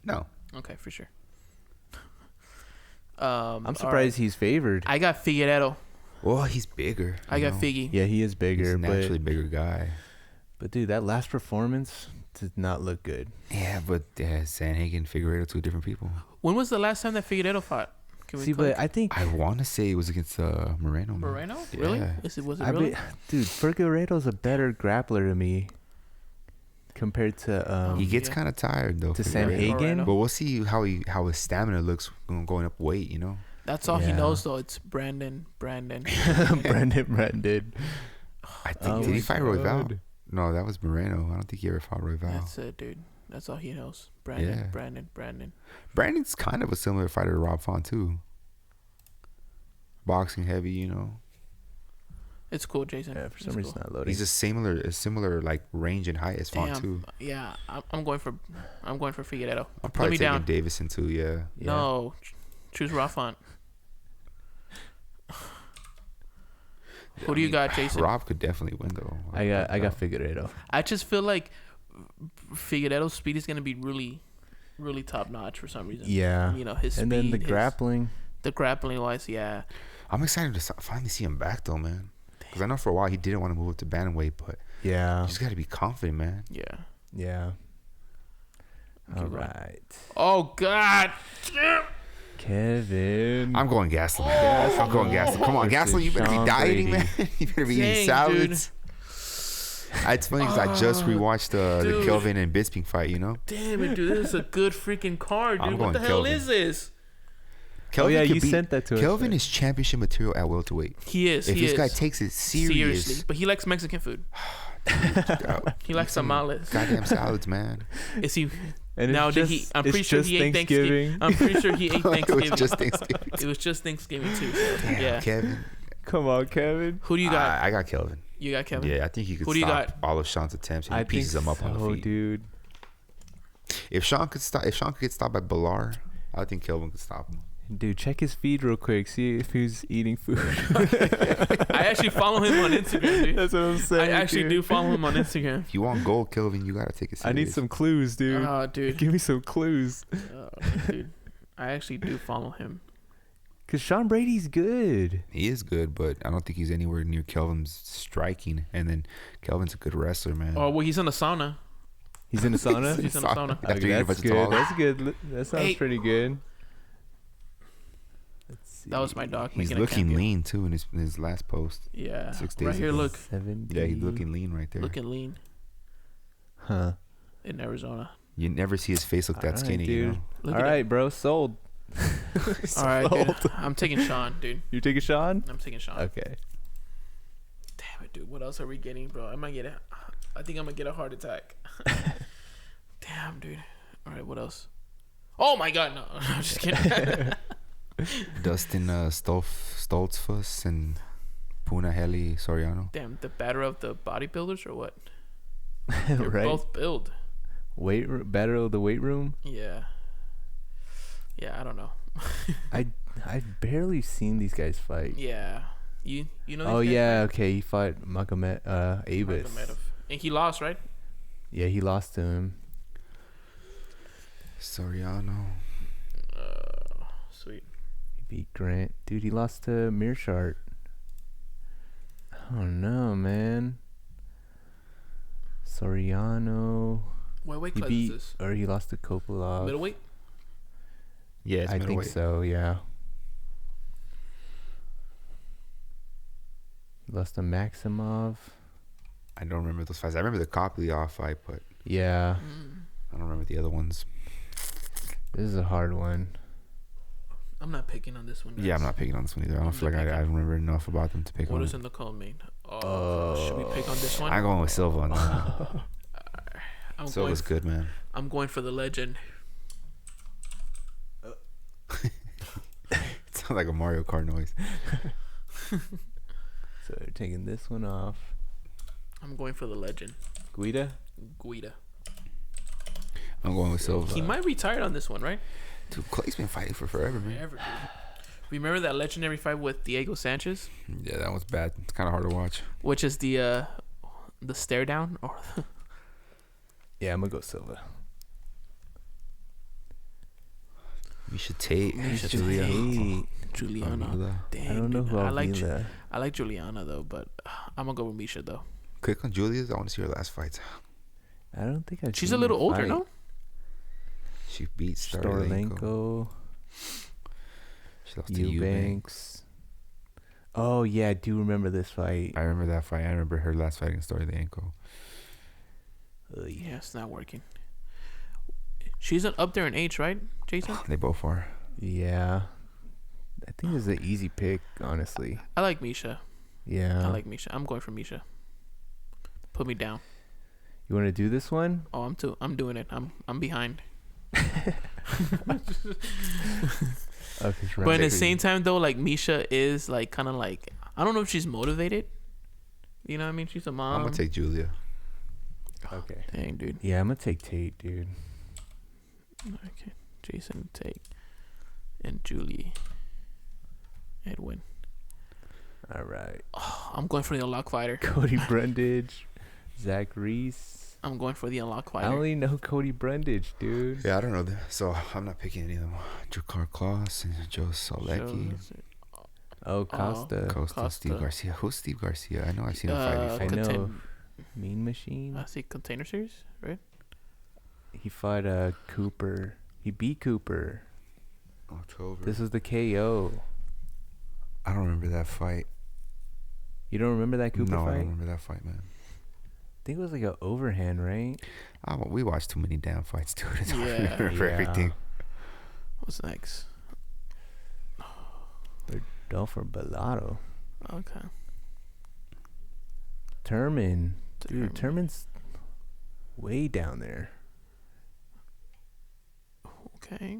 No, Okay, for sure. I'm surprised he's favored. I got Figueiredo. well, he's bigger. I got Figgy. Yeah, he is He's bigger, a naturally but bigger guy. dude, that last performance did not look good. Yeah, but Sanhagen, Figueiredo, two different people. When was the last time that Figueiredo fought? Can we See, click? but I think I want to say it was against Moreno. Man. Moreno? Really? Yeah. Was it I really? dude, Figueiredo's a better grappler to me compared to He gets Yeah. kind of tired though. to Figueiredo. Sanhagen. Moreno. But we'll see how his stamina looks going up weight. You know. That's all he Yeah. knows, though. It's Brandon. Brandon. I think Oh did he my fight Royval? God. No, that was Moreno. I don't think he ever fought Royval. That's it, dude. That's all he knows. Brandon, Yeah. Brandon. Brandon's kind of a similar fighter to Rob Font too. Boxing heavy, you know. It's cool, Jason. Yeah, for some It's reason cool. not loading. He's a similar like range and height as Font Damn. too. Yeah, I'm going for Figueiredo. I'm Put probably me taking down. Davison too. Yeah. Yeah. No, choose Rafont. Who do you got, Jason? Rob could definitely win though. I got Figueiredo. I just feel like Figueiredo's speed is gonna be really, really top notch for some reason. Yeah. You know his speed. And then the grappling. The grappling wise, yeah. I'm excited to finally see him back though, man. Because I know for a while he didn't want to move up to bantamweight, but Yeah. you just got to be confident, man. Yeah. Yeah. Okay, All go. right. Oh God. Kevin. I'm going Gastelum. I'm going Gastelum. Come on, Versus Gastelum. You better be Sean dieting, Brady. man. You better be Dang, eating salads. It's funny because I just rewatched the dude. Kelvin and Bisping fight, you know? Damn it, dude. This is a good freaking card, dude. I'm What the going hell Kelvin. is this? Kelvin yeah, could you sent that to us, Kelvin right? is championship material at welterweight. He is. If he this is. guy takes it serious, But he likes Mexican food. He likes tamales. goddamn salads, man. Is he? And Now it's did just, he? I'm it's pretty sure just he ate Thanksgiving. I'm pretty sure he ate It Thanksgiving. was just Thanksgiving. It was just Thanksgiving too. So, Damn, yeah. Kevin. Come on, Kevin. Who do you got? I got Kelvin. You got Kevin. Yeah, I think he could Who do you stop got? all of Sean's attempts and he I think pieces them up on the so, feet. dude. If Sean could get stopped by Bilar, I think Kelvin could stop him. Dude, check his feed real quick. See if he's eating food. I actually follow him on Instagram, dude. That's what I'm saying. I actually dude. do follow him on Instagram. If you want gold, Kelvin, you gotta take it serious. I need some clues, dude. Oh, dude. Give me some clues. Dude. I actually do follow him. Cause Sean Brady's good. He is good, but I don't think he's anywhere near Kelvin's striking. And then Kelvin's a good wrestler, man. Oh, well, he's in the sauna. He's in the sauna. He's in the sauna. After eating a bunch That's of good. tamales. That's good. That sounds Hey. pretty good. Let's see. That was my dog. He's making a looking cameo. lean too in his last post. Yeah. 6 days Right here, ago. look. 70. Yeah, he's looking lean right there. Looking lean Huh. in Arizona. You never see his face look that All right, skinny, dude. you know. Look All at right, bro. Sold. All right, dude. I'm taking Sean, dude. You taking Sean? I'm taking Sean. Okay. Damn it, dude. What else are we getting, bro? I think I'm gonna get a heart attack. Damn, dude. All right, what else? Oh my God, no. I'm just kidding. Dustin Stoltzfus and Punahele Soriano. Damn, the batter of the bodybuilders or what? Right. They're both build. Battle of the weight room. Yeah. Yeah, I don't know. I've barely seen these guys fight. Yeah. You know. Oh these guys, yeah, right? okay. He fought Magomed Abbas. Magomedov. And he lost, right? Yeah, he lost to him. Soriano. Sweet. He beat Grant. Dude, he lost to Mearshart. Oh no, man. Soriano. What weight He class beat, is this? or he lost to Kopilov. Middleweight? Yeah, it's I think middleweight. so. Yeah. He lost to Maximov. I don't remember those fights. I remember the Kopilov fight, but Yeah. I don't remember the other ones. This is a hard one. I'm not picking on this one, guys. Yeah, I'm not picking on this one either. I don't feel like I remember enough about them to pick What on. is in the call, mate? Should we pick on this one? I'm going with Silva on that. Silva's good, man. I'm going for the legend. It sounds like a Mario Kart noise. So they're taking this one off. I'm going for the legend. Guida? Guida. I'm going with Silva. He might retire on this one, right? Dude, Clay's been fighting for forever, man. Forever, dude. Remember that legendary fight with Diego Sanchez? Yeah, that was bad. It's kind of hard to watch. Which is the stare down? Or Yeah, I'm going to go Silva. Misha Tate. Misha Julia. Tate. Juliana. Dang, I don't know dude. who I like Avila. I like Juliana though, but I'm gonna go with Misha though. Click on Julia's. I want to see her last fights. I don't think I've She's seen a little her older, fight. no? She beat Starlenko. She lost to Eubanks. Eubanks. Oh, yeah, I do remember this fight. I remember that fight. I remember her last fight against Starlenko. Yeah, it's not working. She's up there in age, right, Jason? They both are. Yeah. I think this is an easy pick, honestly. I like Misha. Yeah. I like Misha. I'm going for Misha. Put me down. You want to do this one? Oh, I'm doing it. I'm behind. But at the same time, though, like Misha is like kind of like I don't know if she's motivated. You know what I mean? She's a mom. I'm gonna take Julia. Okay. Dang, dude. Yeah, I'm going to take Tate, dude. Okay, Jason, Tate, and Julie, Edwin. All right. Oh, I'm going for the unlock fighter. Cody Brundage, Zach Reese. I'm going for the unlock I fighter. only know Cody Brundage, dude. Yeah, I don't know that. So I'm not picking any of them. Jakar Klaus and Joe Solecki. Oh, Costa. Costa, Steve Garcia. Who's Steve Garcia? I know I've seen him fight before. I know. Mean Machine. I see Container Series, right? He fought Cooper. He beat Cooper. October. This was the KO. I don't remember that fight. You don't remember that Cooper No, fight? I don't remember that fight, man. I think it was like an overhand, right? We watched too many damn fights, dude. It's hard to Yeah. remember everything. What's next? Dolphin Bellato. Okay. Thurman. Dude, Thurman's way down there. Okay.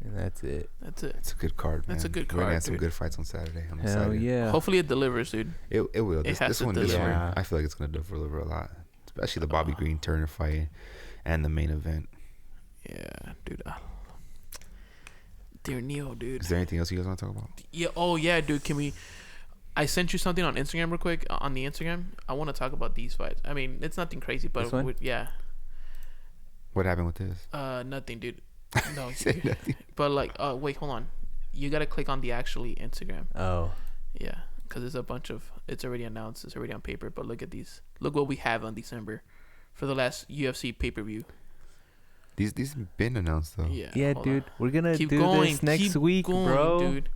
And that's it. That's it. It's a good card, man. That's a good We're gonna card, have some dude. good fights on Saturday. I'm Hell excited. yeah. Hopefully it delivers, dude. It will. It has This to one, deliver. I feel like it's gonna deliver a lot, especially the Bobby Green Turner fight and the main event. Yeah, dude. Dear Neo, dude. Is there anything else you guys want to talk about? Yeah. Oh, yeah, dude. Can we? I sent you something on Instagram real quick. On the Instagram, I want to talk about these fights. I mean, it's nothing crazy, but This one? yeah. What happened with this? Nothing, dude. No. Say nothing. But like, wait, hold on. You gotta click on the actually Instagram. Oh. Yeah, because there's a bunch of. It's already announced. It's already on paper. But look at these. Look what we have on December, for the last UFC pay-per-view. These have been announced though. Yeah. Yeah, hold dude. on. We're going to Keep do going. this next Keep week, going, bro. dude.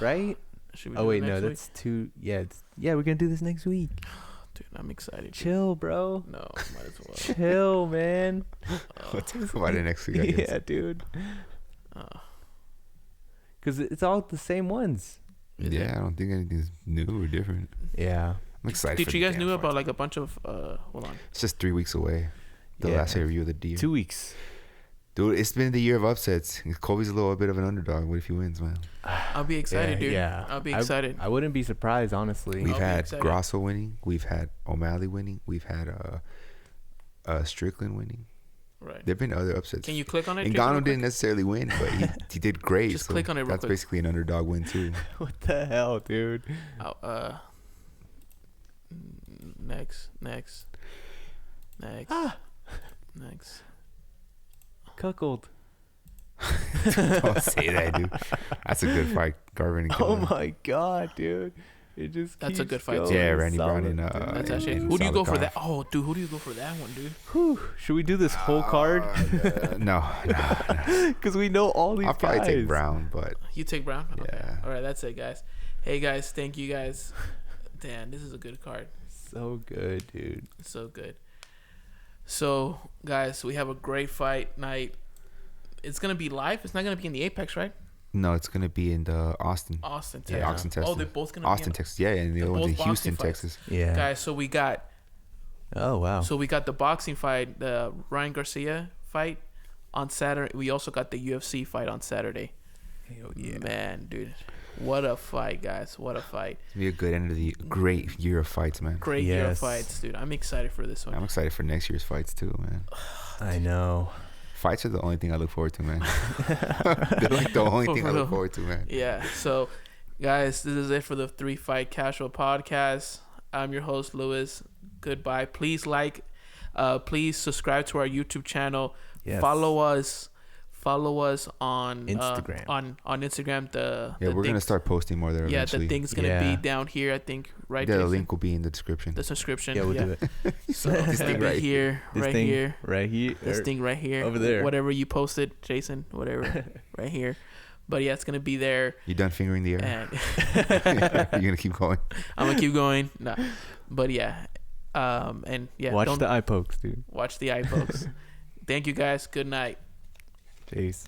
Right? Should we Oh, do wait, it no. next week? That's too. Yeah, we're going to do this next week. Dude, I'm excited. Dude. Chill, bro. No, might as well. Chill, man. We'll talk about it next week, I guess. Yeah, dude. because it's all the same ones. Yeah, I don't think anything's new or different. Yeah. I'm excited. Did you guys knew about like a bunch of hold on? It's just 3 weeks away. The last review of the deer. 2 weeks. Dude, it's been the year of upsets. Kobe's a little bit of an underdog. What if he wins, man? I'll be excited, dude. Yeah. I'll be excited. I wouldn't be surprised, honestly. We've had Grasso winning. We've had O'Malley winning. We've had Strickland winning. Right. There've been other upsets. Can you click on it? Ngannou didn't necessarily win, but he did great. Just click on it real That's quick. basically an underdog win too. What the hell, dude? Next. Next. Cuckold. Don't say that, dude. That's a good fight, Garvin and Oh Killer. my god, dude! It just That's a keeps good fight, going. too. Yeah, Randy Brown and That's actually. and Who do you go for Salikov. that? Oh, dude, who do you go for that one, dude? Whew. Should we do this whole card? No. Because we know all these I'll probably guys. take Brown, but You take Brown? Okay. Yeah. All right, that's it, guys. Hey, guys, thank you, guys. Damn, this is a good card. So good, dude. So good. So, guys, we have a great fight night. It's going to be live. It's not going to be in the Apex, right? no, it's gonna be in the Austin, Austin, Texas. Yeah. Austin, Texas. Oh, they're both going to be Austin, in Texas. Yeah, and the They're other one's in both Houston, boxing fights. Texas. Yeah. Guys, so we got Oh wow. the boxing fight, the Ryan Garcia fight on Saturday. We also got the UFC fight on Saturday. Hell yeah. Man, dude. What a fight, guys. What a fight. It's gonna be a good end of the great year of fights, man. Great year of Yes. fights, dude. I'm excited for this one. I'm excited for next year's fights too, man. I know. Fights are the only thing I look forward to, man. They're like the only For thing I real. look forward to, man. Yeah. So, guys, this is it for the 3 Fight Casual podcast. I'm your host, Lewis. Goodbye. Please please subscribe to our YouTube channel. Yes. Follow us on Instagram. On Instagram. We're gonna start posting more there Yeah, eventually. the thing's gonna Yeah. be down here. I think right. Yeah, the Jason? link will be in the description. The subscription. Yeah, we'll do it. So it's gonna thing be right here, This right thing here. right here. This thing right here. over there. Whatever you posted, Jason. Whatever. Right here. But yeah, it's gonna be there. You done fingering the air? And You're gonna keep going. I'm gonna keep going. No, but yeah, and yeah, Watch don't the eye pokes, dude. watch the eye pokes. Thank you guys. Good night. Peace.